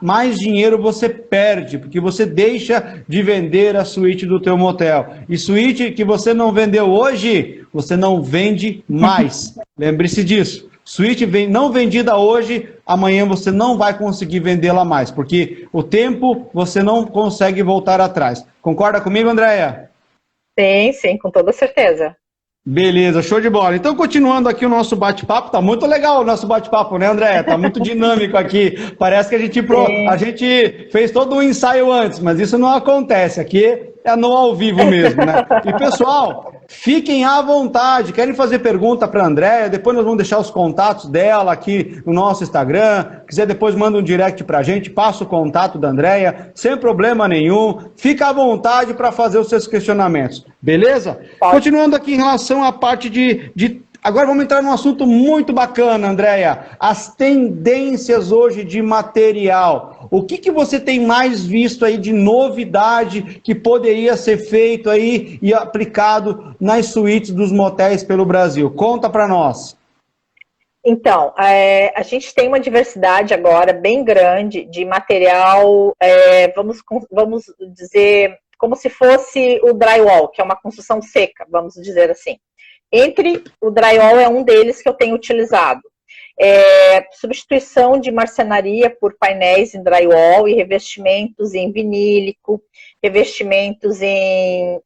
mais dinheiro você perde, porque você deixa de vender a suíte do teu motel. E suíte que você não vendeu hoje, você não vende mais. Lembre-se disso. Suíte não vendida hoje, amanhã você não vai conseguir vendê-la mais, porque o tempo você não consegue voltar atrás. Concorda comigo, Andréia? Sim, com toda certeza. Beleza, show de bola. Então, continuando aqui o nosso bate-papo, tá muito legal o nosso bate-papo, né, Andréia? Tá muito dinâmico aqui. Parece que a gente fez todo um ensaio antes, mas isso não acontece. Aqui é no ao vivo mesmo, né? E, pessoal, fiquem à vontade. Querem fazer pergunta para a Andréia? Depois nós vamos deixar os contatos dela aqui no nosso Instagram. Quiser, depois manda um direct para a gente, passa o contato da Andréia, sem problema nenhum. Fica à vontade para fazer os seus questionamentos, beleza? Pode. Continuando aqui em relação à parte Agora vamos entrar num assunto muito bacana, Andréia. As tendências hoje de material. O que você tem mais visto aí de novidade que poderia ser feito aí e aplicado nas suítes dos motéis pelo Brasil? Conta para nós. Então, a gente tem uma diversidade agora bem grande de material, vamos dizer, como se fosse o drywall, que é uma construção seca, vamos dizer assim. Entre o drywall é um deles que eu tenho utilizado. Substituição de marcenaria por painéis em drywall e revestimentos em vinílico, revestimentos em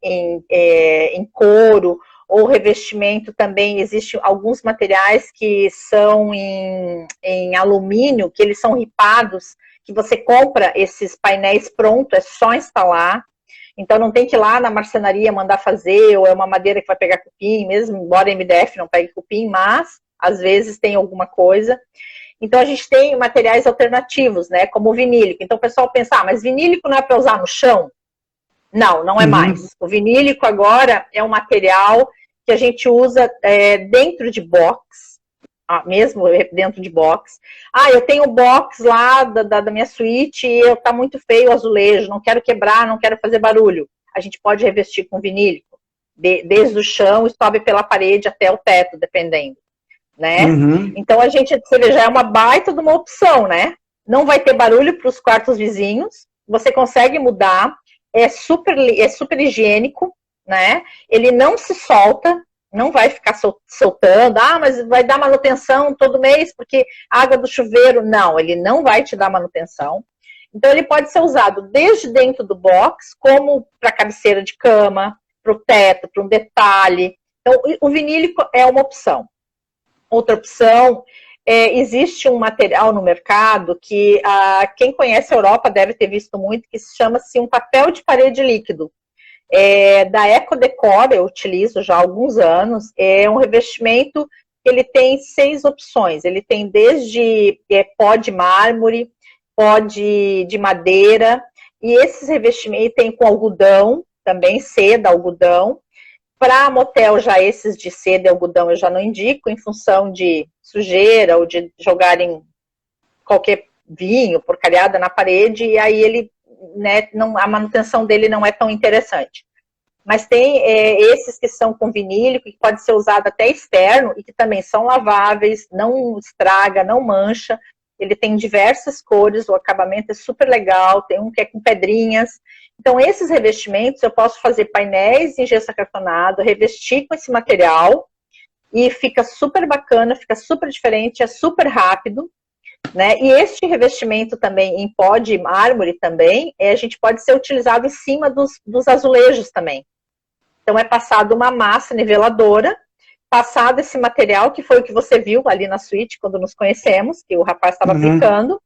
couro, ou revestimento também, existem alguns materiais que são em alumínio, que eles são ripados, que você compra esses painéis pronto, é só instalar. Então não tem que ir lá na marcenaria mandar fazer, ou é uma madeira que vai pegar cupim, mesmo embora MDF não pegue cupim, mas às vezes tem alguma coisa. Então a gente tem materiais alternativos, né, como o vinílico. Então o pessoal pensa, mas vinílico não é para usar no chão? Não, não é mais. O vinílico agora é um material que a gente usa dentro de box, mesmo dentro de box. Eu tenho box lá da minha suíte e tá muito feio o azulejo, não quero quebrar, não quero fazer barulho. A gente pode revestir com vinílico, desde o chão e sobe pela parede até o teto, dependendo, né? Então você já é uma baita de uma opção, né? Não vai ter barulho para os quartos vizinhos, você consegue mudar, é super higiênico, né? Ele não se solta, não vai ficar soltando, mas vai dar manutenção todo mês, porque água do chuveiro, não, ele não vai te dar manutenção. Então ele pode ser usado desde dentro do box, como para cabeceira de cama, para o teto, para um detalhe. Então o vinílico é uma opção. Outra opção, existe um material no mercado que quem conhece a Europa deve ter visto muito, que chama-se um papel de parede líquido. Da Eco Decor, eu utilizo já há alguns anos. É um revestimento que ele tem 6 opções. Ele tem desde pó de mármore, pó de madeira, e esses revestimentos tem com algodão, também seda, algodão. Para motel, já esses de seda e algodão eu já não indico, em função de sujeira ou de jogarem qualquer vinho, porcariada na parede, e aí ele, né, a manutenção dele não é tão interessante. Mas tem esses que são com vinílico, que pode ser usado até externo, e que também são laváveis, não estraga, não mancha. Ele tem diversas cores, o acabamento é super legal, tem um que é com pedrinhas. Então, esses revestimentos, eu posso fazer painéis em gesso acartonado, revestir com esse material, e fica super bacana, fica super diferente, é super rápido, né? E este revestimento também em pó de mármore também, a gente pode ser utilizado em cima dos azulejos também. Então, é passado uma massa niveladora, passado esse material, que foi o que você viu ali na suíte, quando nos conhecemos, que o rapaz estava aplicando,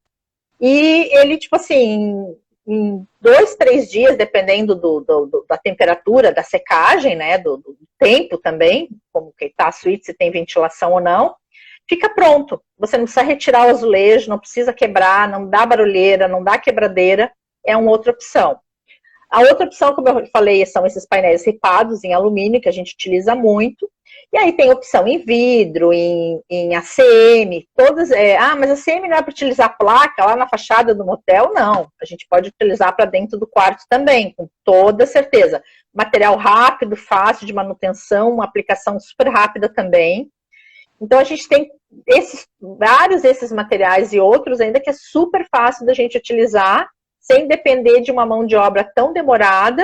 e ele, tipo assim, em 2, 3 dias, dependendo da temperatura, da secagem, né, do tempo também, como que está a suíte, se tem ventilação ou não, fica pronto. Você não precisa retirar o azulejo, não precisa quebrar, não dá barulheira, não dá quebradeira, é uma outra opção. A outra opção, como eu falei, são esses painéis ripados em alumínio, que a gente utiliza muito. E aí tem opção em vidro, em ACM, todas. Mas ACM não é para utilizar placa lá na fachada do motel? Não. A gente pode utilizar para dentro do quarto também, com toda certeza. Material rápido, fácil de manutenção, uma aplicação super rápida também. Então a gente tem vários desses materiais e outros ainda que é super fácil da gente utilizar, sem depender de uma mão de obra tão demorada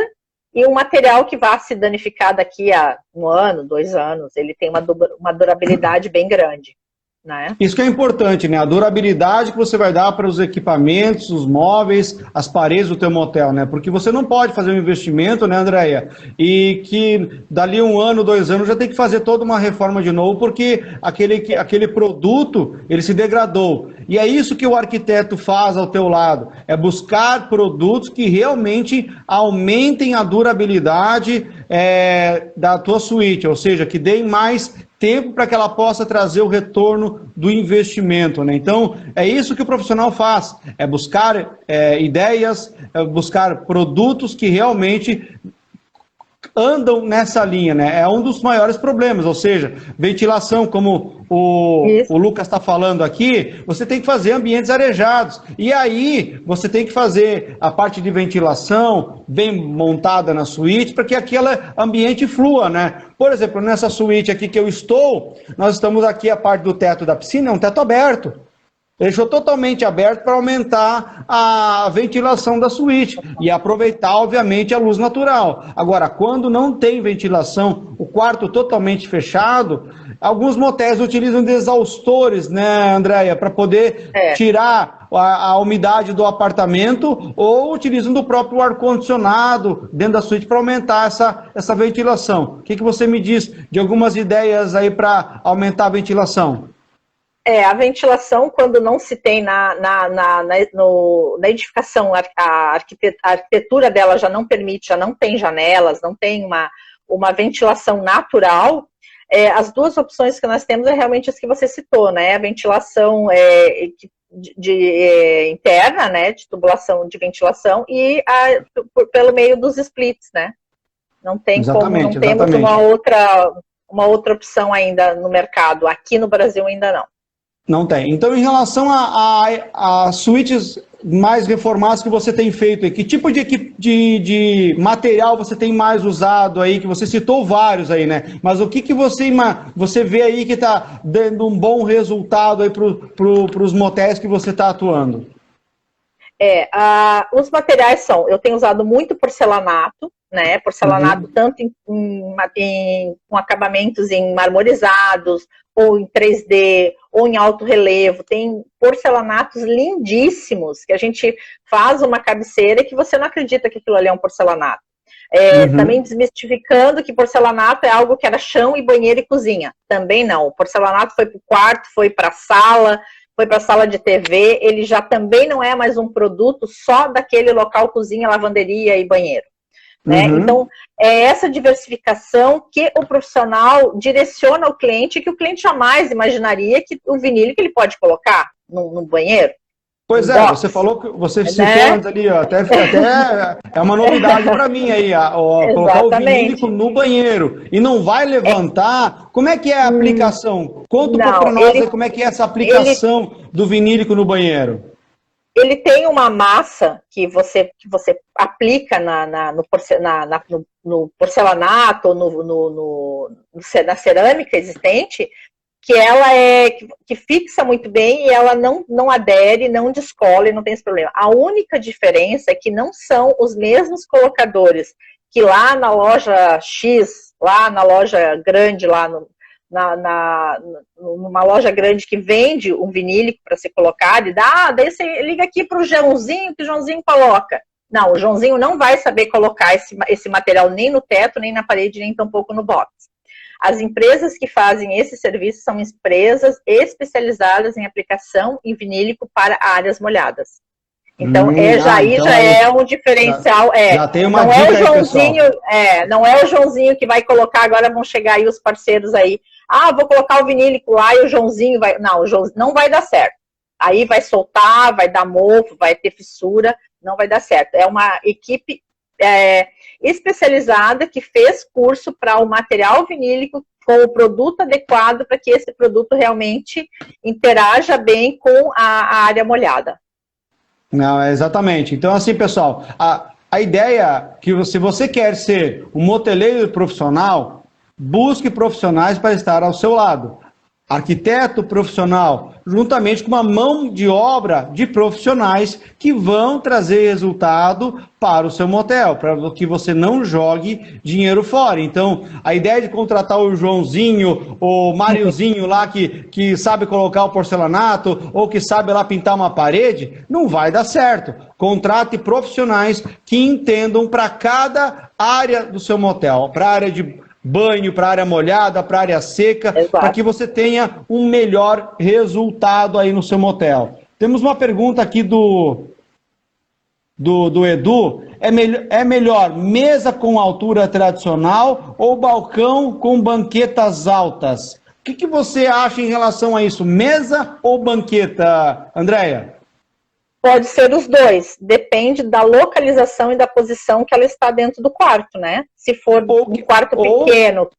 e um material que vá se danificar daqui a 1 ano, 2 anos. Ele tem uma durabilidade bem grande, né? Isso que é importante, né? A durabilidade que você vai dar para os equipamentos, os móveis, as paredes do teu motel, né? Porque você não pode fazer um investimento, né, Andréia? E que dali 1 ano, 2 anos já tem que fazer toda uma reforma de novo, porque aquele produto, ele se degradou. E é isso que o arquiteto faz ao teu lado, é buscar produtos que realmente aumentem a durabilidade da tua suíte, ou seja, que deem mais tempo para que ela possa trazer o retorno do investimento, né? Então, é isso que o profissional faz, é buscar ideias, buscar produtos que realmente andam nessa linha, né? É um dos maiores problemas, ou seja, ventilação, como o Lucas está falando aqui, você tem que fazer ambientes arejados, e aí você tem que fazer a parte de ventilação bem montada na suíte, para que aquele ambiente flua, né? Por exemplo, nessa suíte aqui que eu estou, nós estamos aqui, a parte do teto da piscina, é um teto aberto. Deixou totalmente aberto para aumentar a ventilação da suíte e aproveitar, obviamente, a luz natural. Agora, quando não tem ventilação, o quarto totalmente fechado, alguns motéis utilizam de exaustores, né, Andréia, para poder tirar a umidade do apartamento, ou utilizam do próprio ar-condicionado dentro da suíte para aumentar essa ventilação. O que você me diz de algumas ideias aí para aumentar a ventilação? A ventilação, quando não se tem na edificação, a arquitetura dela já não permite, já não tem janelas, não tem uma ventilação natural, as duas opções que nós temos é realmente as que você citou, né? A ventilação interna, né? De tubulação de ventilação, e pelo meio dos splits, né? Não tem como, não temos uma outra opção ainda no mercado. Aqui no Brasil ainda não. Não tem. Então, em relação a suítes mais reformadas que você tem feito aí, que tipo de material você tem mais usado aí, que você citou vários aí, né? Mas o que você vê aí que está dando um bom resultado aí para os motéis que você está atuando? Os materiais eu tenho usado muito porcelanato, né? Porcelanato tanto com acabamentos em marmorizados, ou em 3D, ou em alto relevo. Tem porcelanatos lindíssimos, que a gente faz uma cabeceira que você não acredita que aquilo ali é um porcelanato. Também desmistificando que porcelanato é algo que era chão e banheiro e cozinha. Também não. O porcelanato foi para o quarto, foi para a sala de TV, ele já também não é mais um produto só daquele local cozinha, lavanderia e banheiro. né? Então, é essa diversificação que o profissional direciona ao cliente, que o cliente jamais imaginaria que o vinílico ele pode colocar no banheiro. Pois é, você falou que você citou antes ali, ó, até é uma novidade para mim aí, colocar o vinílico no banheiro e não vai levantar. Como é que é a aplicação? Conta um pouco para nós aí como é que é essa aplicação do vinílico no banheiro. Ele tem uma massa que você aplica no porcelanato ou na cerâmica existente, que ela que fixa muito bem e ela não adere, não descola e não tem esse problema. A única diferença é que não são os mesmos colocadores que lá na loja X, lá na loja grande, lá numa loja grande que vende um vinílico para ser colocado, e daí você liga aqui para o Joãozinho, que o Joãozinho coloca. Não, o Joãozinho não vai saber colocar esse material nem no teto, nem na parede, nem tampouco no box. As empresas que fazem esse serviço são empresas especializadas em aplicação em vinílico para áreas molhadas. Então, já é um diferencial. Já tem uma dica aí, Joãozinho, não é o Joãozinho que vai colocar, agora vão chegar aí os parceiros aí. Vou colocar o vinílico lá e o Joãozinho vai... Não, o Joãozinho não vai dar certo. Aí vai soltar, vai dar mofo, vai ter fissura, não vai dar certo. É uma equipe especializada que fez curso para o material vinílico com o produto adequado para que esse produto realmente interaja bem com a área molhada. Não, exatamente. Então, assim, pessoal, a ideia é que se você quer ser um moteleiro profissional, busque profissionais para estar ao seu lado. Arquiteto profissional, juntamente com uma mão de obra de profissionais que vão trazer resultado para o seu motel, para que você não jogue dinheiro fora. Então, a ideia de contratar o Joãozinho, o Máriozinho lá que sabe colocar o porcelanato ou que sabe lá pintar uma parede, não vai dar certo. Contrate profissionais que entendam para cada área do seu motel, para a área de banho, para a área molhada, para a área seca, para que você tenha um melhor resultado aí no seu motel. Temos uma pergunta aqui do Edu. É melhor mesa com altura tradicional ou balcão com banquetas altas? O que você acha em relação a isso? Mesa ou banqueta, Andréia? Pode ser os dois, depende da localização e da posição que ela está dentro do quarto, né? Se for um quarto pequeno.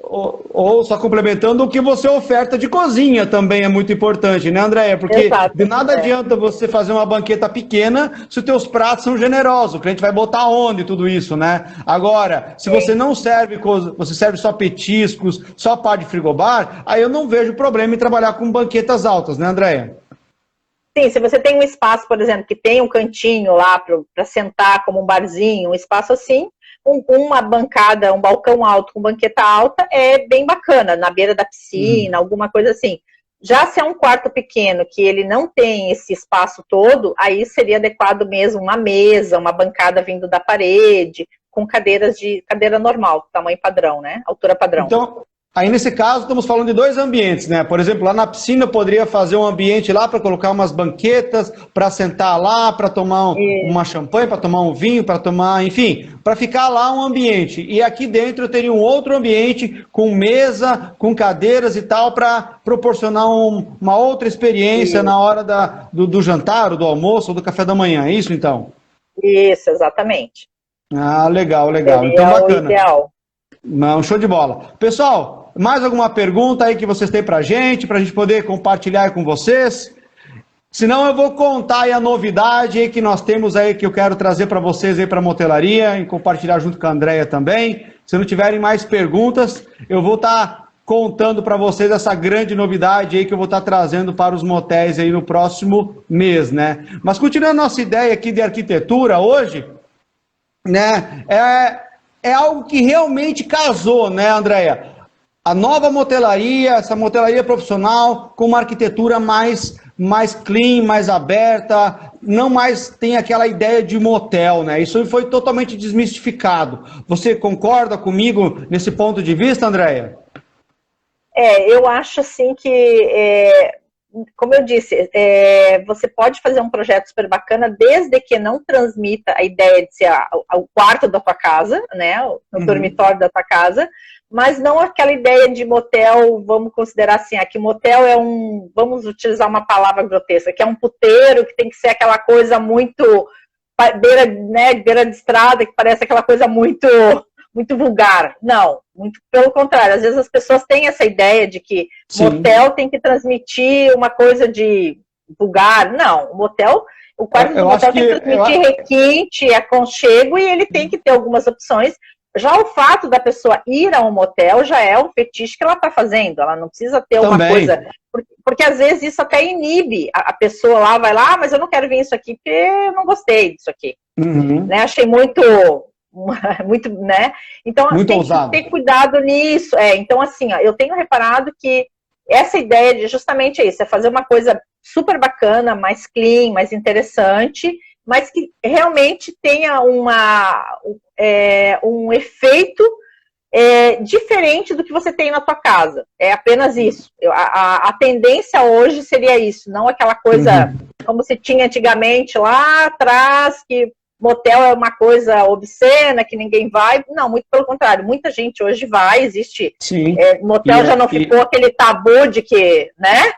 Ou só complementando, o que você oferta de cozinha também é muito importante, né, Andréia? Porque de nada adianta você fazer uma banqueta pequena se os teus pratos são generosos. O cliente vai botar onde tudo isso, né? Agora, se você não serve, você serve só petiscos, só par de frigobar, aí eu não vejo problema em trabalhar com banquetas altas, né, Andréia? Sim, se você tem um espaço, por exemplo, que tem um cantinho lá para sentar como um barzinho, um espaço assim, uma bancada, um balcão alto com banqueta alta é bem bacana, na beira da piscina, alguma coisa assim. Já se é um quarto pequeno, que ele não tem esse espaço todo, aí seria adequado mesmo uma mesa, uma bancada vindo da parede, com cadeira normal, tamanho padrão, né? Altura padrão. Então, aí nesse caso estamos falando de dois ambientes, né? Por exemplo, lá na piscina eu poderia fazer um ambiente lá para colocar umas banquetas, para sentar lá, para tomar uma champanhe, para tomar um vinho, para tomar, enfim, para ficar lá um ambiente. E aqui dentro eu teria um outro ambiente com mesa, com cadeiras e tal, para proporcionar uma outra experiência na hora do jantar, ou do almoço, ou do café da manhã. É isso então? Isso, exatamente. Ah, legal, legal. Seria então bacana. O ideal. Não, show de bola. Pessoal, mais alguma pergunta aí que vocês têm pra gente poder compartilhar aí com vocês? Senão eu vou contar aí a novidade aí que nós temos aí, que eu quero trazer para vocês aí para a motelaria e compartilhar junto com a Andréia também. Se não tiverem mais perguntas, eu vou estar contando para vocês essa grande novidade aí que eu vou estar trazendo para os motéis aí no próximo mês, né? Mas continuando a nossa ideia aqui de arquitetura hoje, né, é algo que realmente casou, né, Andréia? A nova motelaria, essa motelaria profissional com uma arquitetura mais clean, mais aberta, não mais tem aquela ideia de motel, né? Isso foi totalmente desmistificado. Você concorda comigo nesse ponto de vista, Andréia? Eu acho assim que como eu disse, você pode fazer um projeto super bacana desde que não transmita a ideia de ser o quarto da tua casa, né, o dormitório da tua casa, mas não aquela ideia de motel, vamos considerar assim, que motel é vamos utilizar uma palavra grotesca, que é um puteiro, que tem que ser aquela coisa muito beira de estrada, que parece aquela coisa muito vulgar. Não, muito pelo contrário. Às vezes as pessoas têm essa ideia de que motel tem que transmitir uma coisa de vulgar. Não, o quarto do motel tem que transmitir requinte, aconchego, e ele tem que ter algumas opções. Já o fato da pessoa ir a um motel já é um fetiche que ela está fazendo. Ela não precisa ter uma coisa... Porque às vezes isso até inibe. A pessoa lá vai lá, mas eu não quero ver isso aqui porque eu não gostei disso aqui. Né? Achei muito, né? Então muito tem ousado. Que ter cuidado nisso. Então, assim, eu tenho reparado que essa ideia de justamente isso, é fazer uma coisa super bacana, mais clean, mais interessante, mas que realmente tenha um efeito diferente do que você tem na tua casa. É apenas isso. A tendência hoje seria isso, não aquela coisa como se tinha antigamente lá atrás, que motel é uma coisa obscena, que ninguém vai. Não, muito pelo contrário. Muita gente hoje vai, existe. Motel já não ficou aquele tabu de que, né?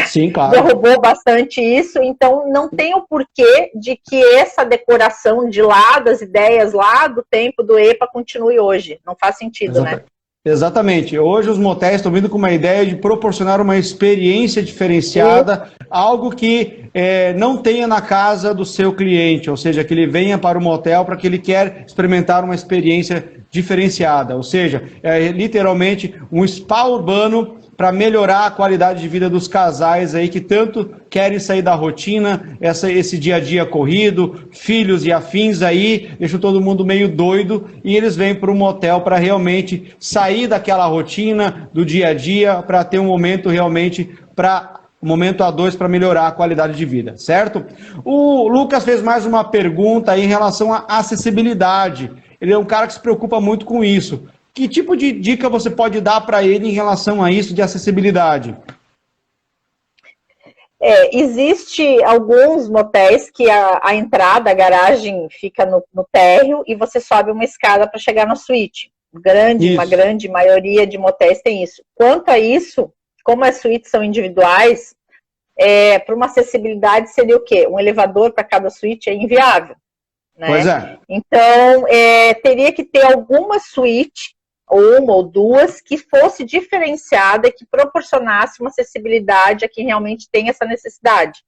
Sim, claro. Derrubou bastante isso, então não tem o porquê de que essa decoração de lá, das ideias lá do tempo do EPA continue hoje. Não faz sentido, né? Exatamente. Hoje os motéis estão vindo com uma ideia de proporcionar uma experiência diferenciada, algo que não tenha na casa do seu cliente, ou seja, que ele venha para o motel para que ele quer experimentar uma experiência diferenciada, ou seja, literalmente um spa urbano para melhorar a qualidade de vida dos casais aí que tanto querem sair da rotina, esse dia a dia corrido, filhos e afins aí, deixam todo mundo meio doido e eles vêm para um motel para realmente sair daquela rotina do dia a dia, para ter um momento realmente um momento a dois para melhorar a qualidade de vida, certo? O Lucas fez mais uma pergunta aí em relação à acessibilidade. Ele é um cara que se preocupa muito com isso. Que tipo de dica você pode dar para ele em relação a isso de acessibilidade? Existe alguns motéis que a entrada, a garagem fica no térreo e você sobe uma escada para chegar na suíte. Uma grande maioria de motéis tem isso. Quanto a isso, como as suítes são individuais, para uma acessibilidade seria o quê? Um elevador para cada suíte é inviável. Né? Pois é. Então, teria que ter alguma suíte, ou uma ou duas, que fosse diferenciada e que proporcionasse uma acessibilidade a quem realmente tem essa necessidade.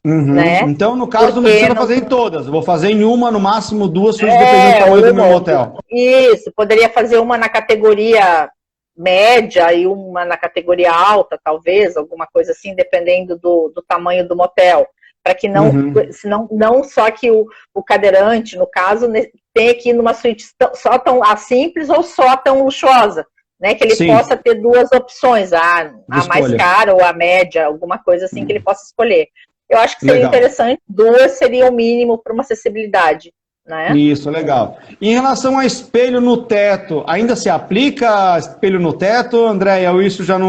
Né? Então, no caso, não precisa fazer em todas. Eu vou fazer em uma, no máximo duas, dependendo do tamanho do meu motel. Isso, poderia fazer uma na categoria média e uma na categoria alta, talvez, alguma coisa assim, dependendo do tamanho do motel. Para que não só que o cadeirante, no caso, tenha que ir numa suíte só tão simples ou só tão luxuosa, né? Que ele possa ter duas opções, a mais cara ou a média, alguma coisa assim que ele possa escolher. Eu acho que seria interessante, duas seria o mínimo para uma acessibilidade. Né? Isso, legal. Em relação a espelho no teto, ainda se aplica espelho no teto, Andréia, ou isso já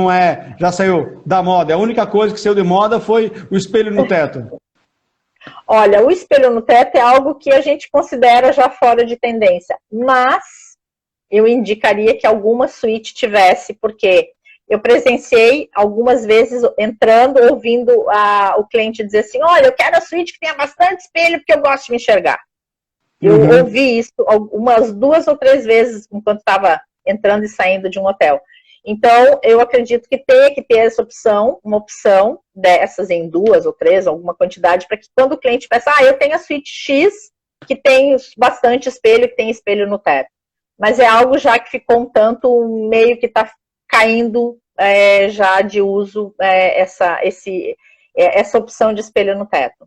saiu da moda? A única coisa que saiu de moda foi o espelho no teto. Olha, o espelho no teto é algo que a gente considera já fora de tendência, mas eu indicaria que alguma suíte tivesse, porque eu presenciei algumas vezes entrando, ouvindo o cliente dizer assim, olha, eu quero a suíte que tenha bastante espelho porque eu gosto de me enxergar. Eu ouvi isso umas 2 ou 3 vezes enquanto estava entrando e saindo de um hotel. Então, eu acredito que tem que ter essa opção, uma opção dessas em 2 ou 3, alguma quantidade, para que quando o cliente peça, eu tenho a suíte X, que tem bastante espelho, que tem espelho no teto. Mas é algo já que ficou um tanto meio que está caindo já de uso essa opção de espelho no teto.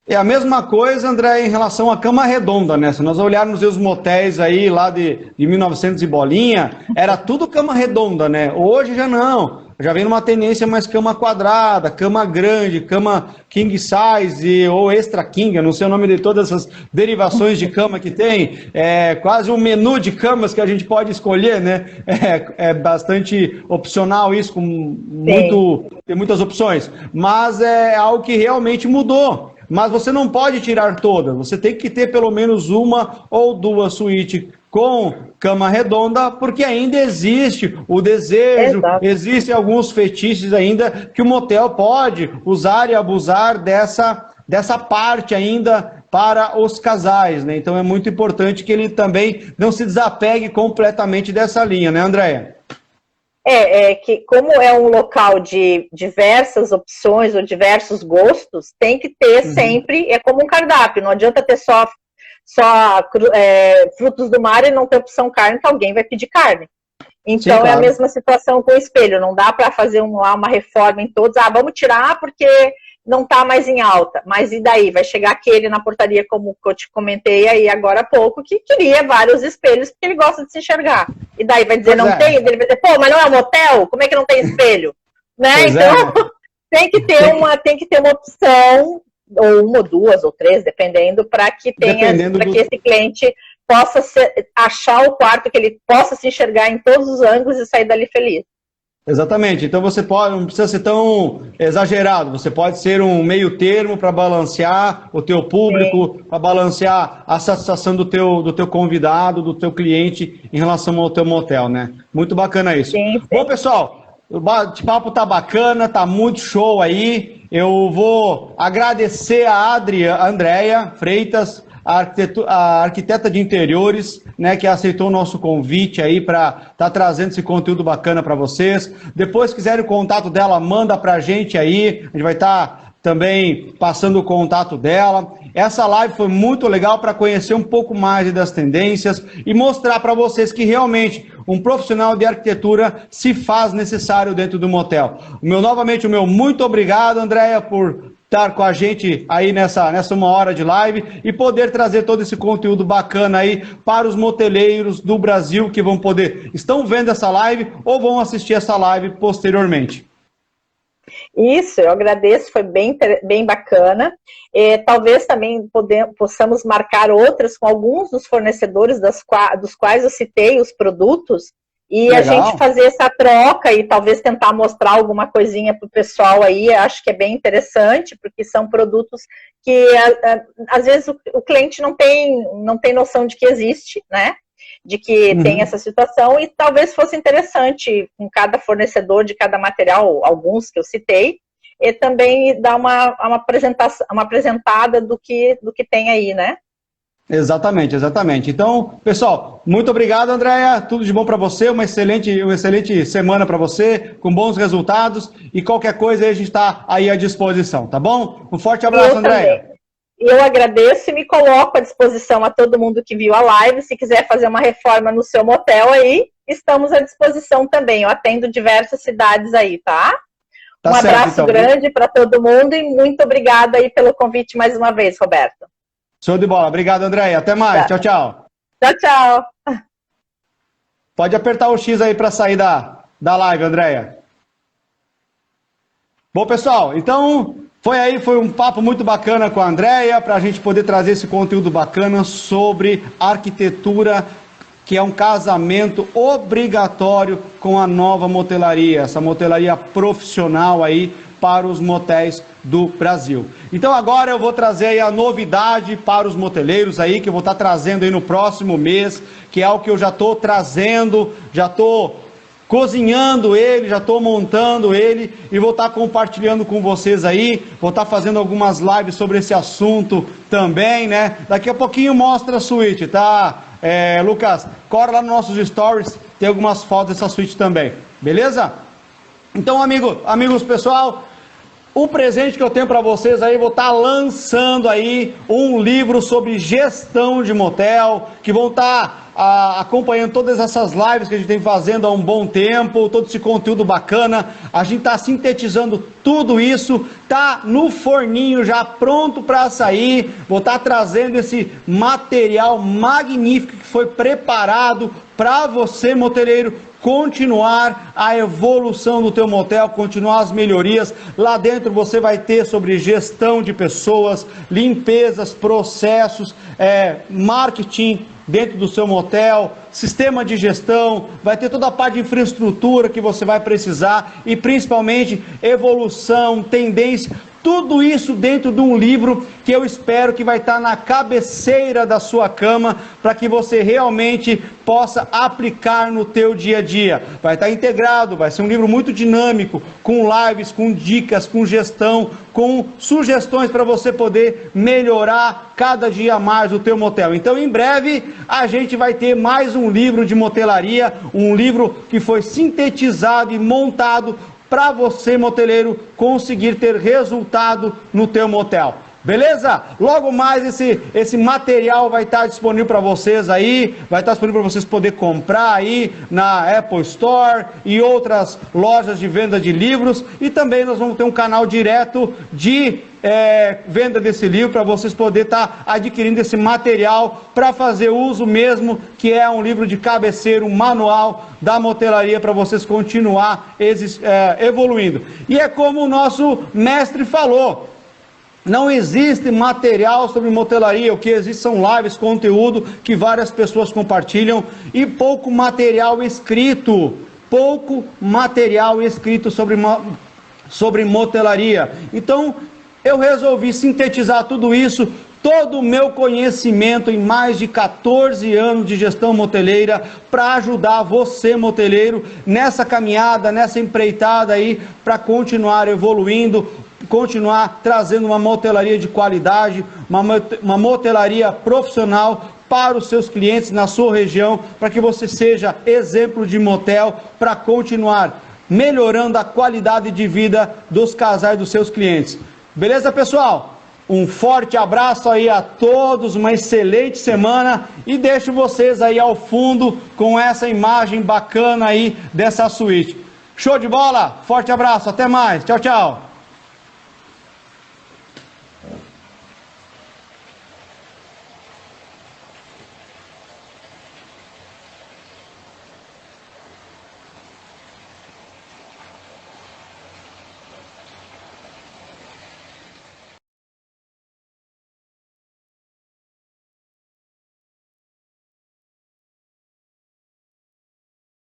É a mesma coisa, André, em relação à cama redonda, né? Se nós olharmos os motéis aí lá de 1900 e bolinha, era tudo cama redonda, né? Hoje já não. já vem numa tendência mais cama quadrada, cama grande, cama king size ou extra king, eu não sei o nome de todas essas derivações de cama que tem, é quase um menu de camas que a gente pode escolher, né? É bastante opcional isso, tem muitas opções, mas é algo que realmente mudou. Mas você não pode tirar todas, você tem que ter pelo menos uma ou duas suítes com cama redonda, porque ainda existe o desejo, existem alguns fetiches ainda que o motel pode usar e abusar dessa parte ainda para os casais, né? Então é muito importante que ele também não se desapegue completamente dessa linha, né, Andréia? Que como é um local de diversas opções ou diversos gostos, tem que ter sempre, é como um cardápio, não adianta ter só frutos do mar e não ter opção carne, que alguém vai pedir carne. Então, sim, claro. É a mesma situação com o espelho, não dá para fazer uma reforma em todos, vamos tirar porque não está mais em alta, mas e daí? Vai chegar aquele na portaria, como eu te comentei aí agora há pouco, que queria vários espelhos porque ele gosta de se enxergar. E daí vai dizer, não tem? Ele vai dizer, pô, mas não é um motel? Como é que não tem espelho? Né? Então, tem que ter uma opção, ou uma, ou duas, ou três, dependendo, para que esse cliente possa achar o quarto, que ele possa se enxergar em todos os ângulos e sair dali feliz. Exatamente, então você não precisa ser tão exagerado, você pode ser um meio termo para balancear o teu público, para balancear a satisfação do teu convidado, do teu cliente em relação ao teu motel, né? Muito bacana isso. Sim. Bom, pessoal, o bate-papo tá bacana, tá muito show aí, eu vou agradecer a Andréia Freitas, a arquiteta de interiores, né, que aceitou o nosso convite aí para estar trazendo esse conteúdo bacana para vocês. Depois, se quiserem o contato dela, manda para a gente aí, a gente vai estar também passando o contato dela. Essa live foi muito legal para conhecer um pouco mais das tendências e mostrar para vocês que realmente um profissional de arquitetura se faz necessário dentro do motel. Novamente, o meu muito obrigado, Andréia, por estar com a gente aí nessa uma hora de live e poder trazer todo esse conteúdo bacana aí para os moteleiros do Brasil que estão vendo essa live ou vão assistir essa live posteriormente. Isso, eu agradeço, foi bem bacana. Talvez também possamos marcar outras com alguns dos fornecedores dos quais eu citei os produtos, e legal. A gente fazer essa troca e talvez tentar mostrar alguma coisinha para o pessoal aí, acho que é bem interessante, porque são produtos que às vezes o cliente não tem noção de que existe, né? De que tem essa situação, e talvez fosse interessante com cada fornecedor de cada material, alguns que eu citei, e também dar uma apresentada do que tem aí, né? Exatamente, exatamente. Então, pessoal, muito obrigado, Andréia. Tudo de bom para você, uma excelente semana para você, com bons resultados, e qualquer coisa aí a gente está aí à disposição, tá bom? Um forte abraço, Andréia. Eu agradeço e me coloco à disposição a todo mundo que viu a live. Se quiser fazer uma reforma no seu motel aí, estamos à disposição também. Eu atendo diversas cidades aí, tá? Um abraço grande para todo mundo e muito obrigada aí pelo convite mais uma vez, Roberto. Show de bola. Obrigado, Andréia. Até mais. Tchau, tchau. Tchau, tchau. Pode apertar o X aí para sair da live, Andréia. Bom, pessoal, então foi um papo muito bacana com a Andréia, para a gente poder trazer esse conteúdo bacana sobre arquitetura, que é um casamento obrigatório com a nova motelaria, essa motelaria profissional aí para os motéis do Brasil. Então agora eu vou trazer aí a novidade para os moteleiros aí, que eu vou estar trazendo aí no próximo mês, que é o que eu já estou trazendo, já estou cozinhando ele, já estou montando ele e vou estar compartilhando com vocês aí, vou estar fazendo algumas lives sobre esse assunto também, né? Daqui a pouquinho mostra a suíte, tá? Lucas, corre lá nos nossos stories, tem algumas fotos dessa suíte também, beleza? Então, amigos, pessoal, o presente que eu tenho para vocês aí, vou estar lançando aí um livro sobre gestão de motel, que vão estar acompanhando todas essas lives que a gente tem fazendo há um bom tempo, todo esse conteúdo bacana. A gente está sintetizando tudo isso, tá no forninho já pronto para sair. Vou estar trazendo esse material magnífico que foi preparado para você, moteleiro, continuar a evolução do teu motel, continuar as melhorias. Lá dentro você vai ter sobre gestão de pessoas, limpezas, processos, marketing dentro do seu motel, sistema de gestão, vai ter toda a parte de infraestrutura que você vai precisar e principalmente evolução, tendência, tudo isso dentro de um livro que eu espero que vai estar na cabeceira da sua cama para que você realmente possa aplicar no teu dia a dia. Vai estar integrado, vai ser um livro muito dinâmico, com lives, com dicas, com gestão, com sugestões para você poder melhorar cada dia mais o teu motel. Então, em breve, a gente vai ter mais um livro de motelaria, um livro que foi sintetizado e montado para você, moteleiro, conseguir ter resultado no teu motel. Beleza? Logo mais esse material vai estar disponível para vocês aí, vai estar disponível para vocês poderem comprar aí na Apple Store e outras lojas de venda de livros, e também nós vamos ter um canal direto de venda desse livro para vocês poderem estar adquirindo esse material para fazer uso mesmo, que é um livro de cabeceira, um manual da motelaria para vocês continuar evoluindo. E é como o nosso mestre falou, não existe material sobre motelaria, o que existe são lives, conteúdo que várias pessoas compartilham e pouco material escrito sobre motelaria. Então, eu resolvi sintetizar tudo isso, todo o meu conhecimento em mais de 14 anos de gestão moteleira, para ajudar você, moteleiro, nessa caminhada, nessa empreitada aí, para continuar evoluindo, continuar trazendo uma motelaria de qualidade, uma motelaria profissional para os seus clientes na sua região, para que você seja exemplo de motel, para continuar melhorando a qualidade de vida dos casais dos seus clientes. Beleza, pessoal? Um forte abraço aí a todos, uma excelente semana e deixo vocês aí ao fundo com essa imagem bacana aí dessa suíte. Show de bola? Forte abraço, até mais. Tchau, tchau.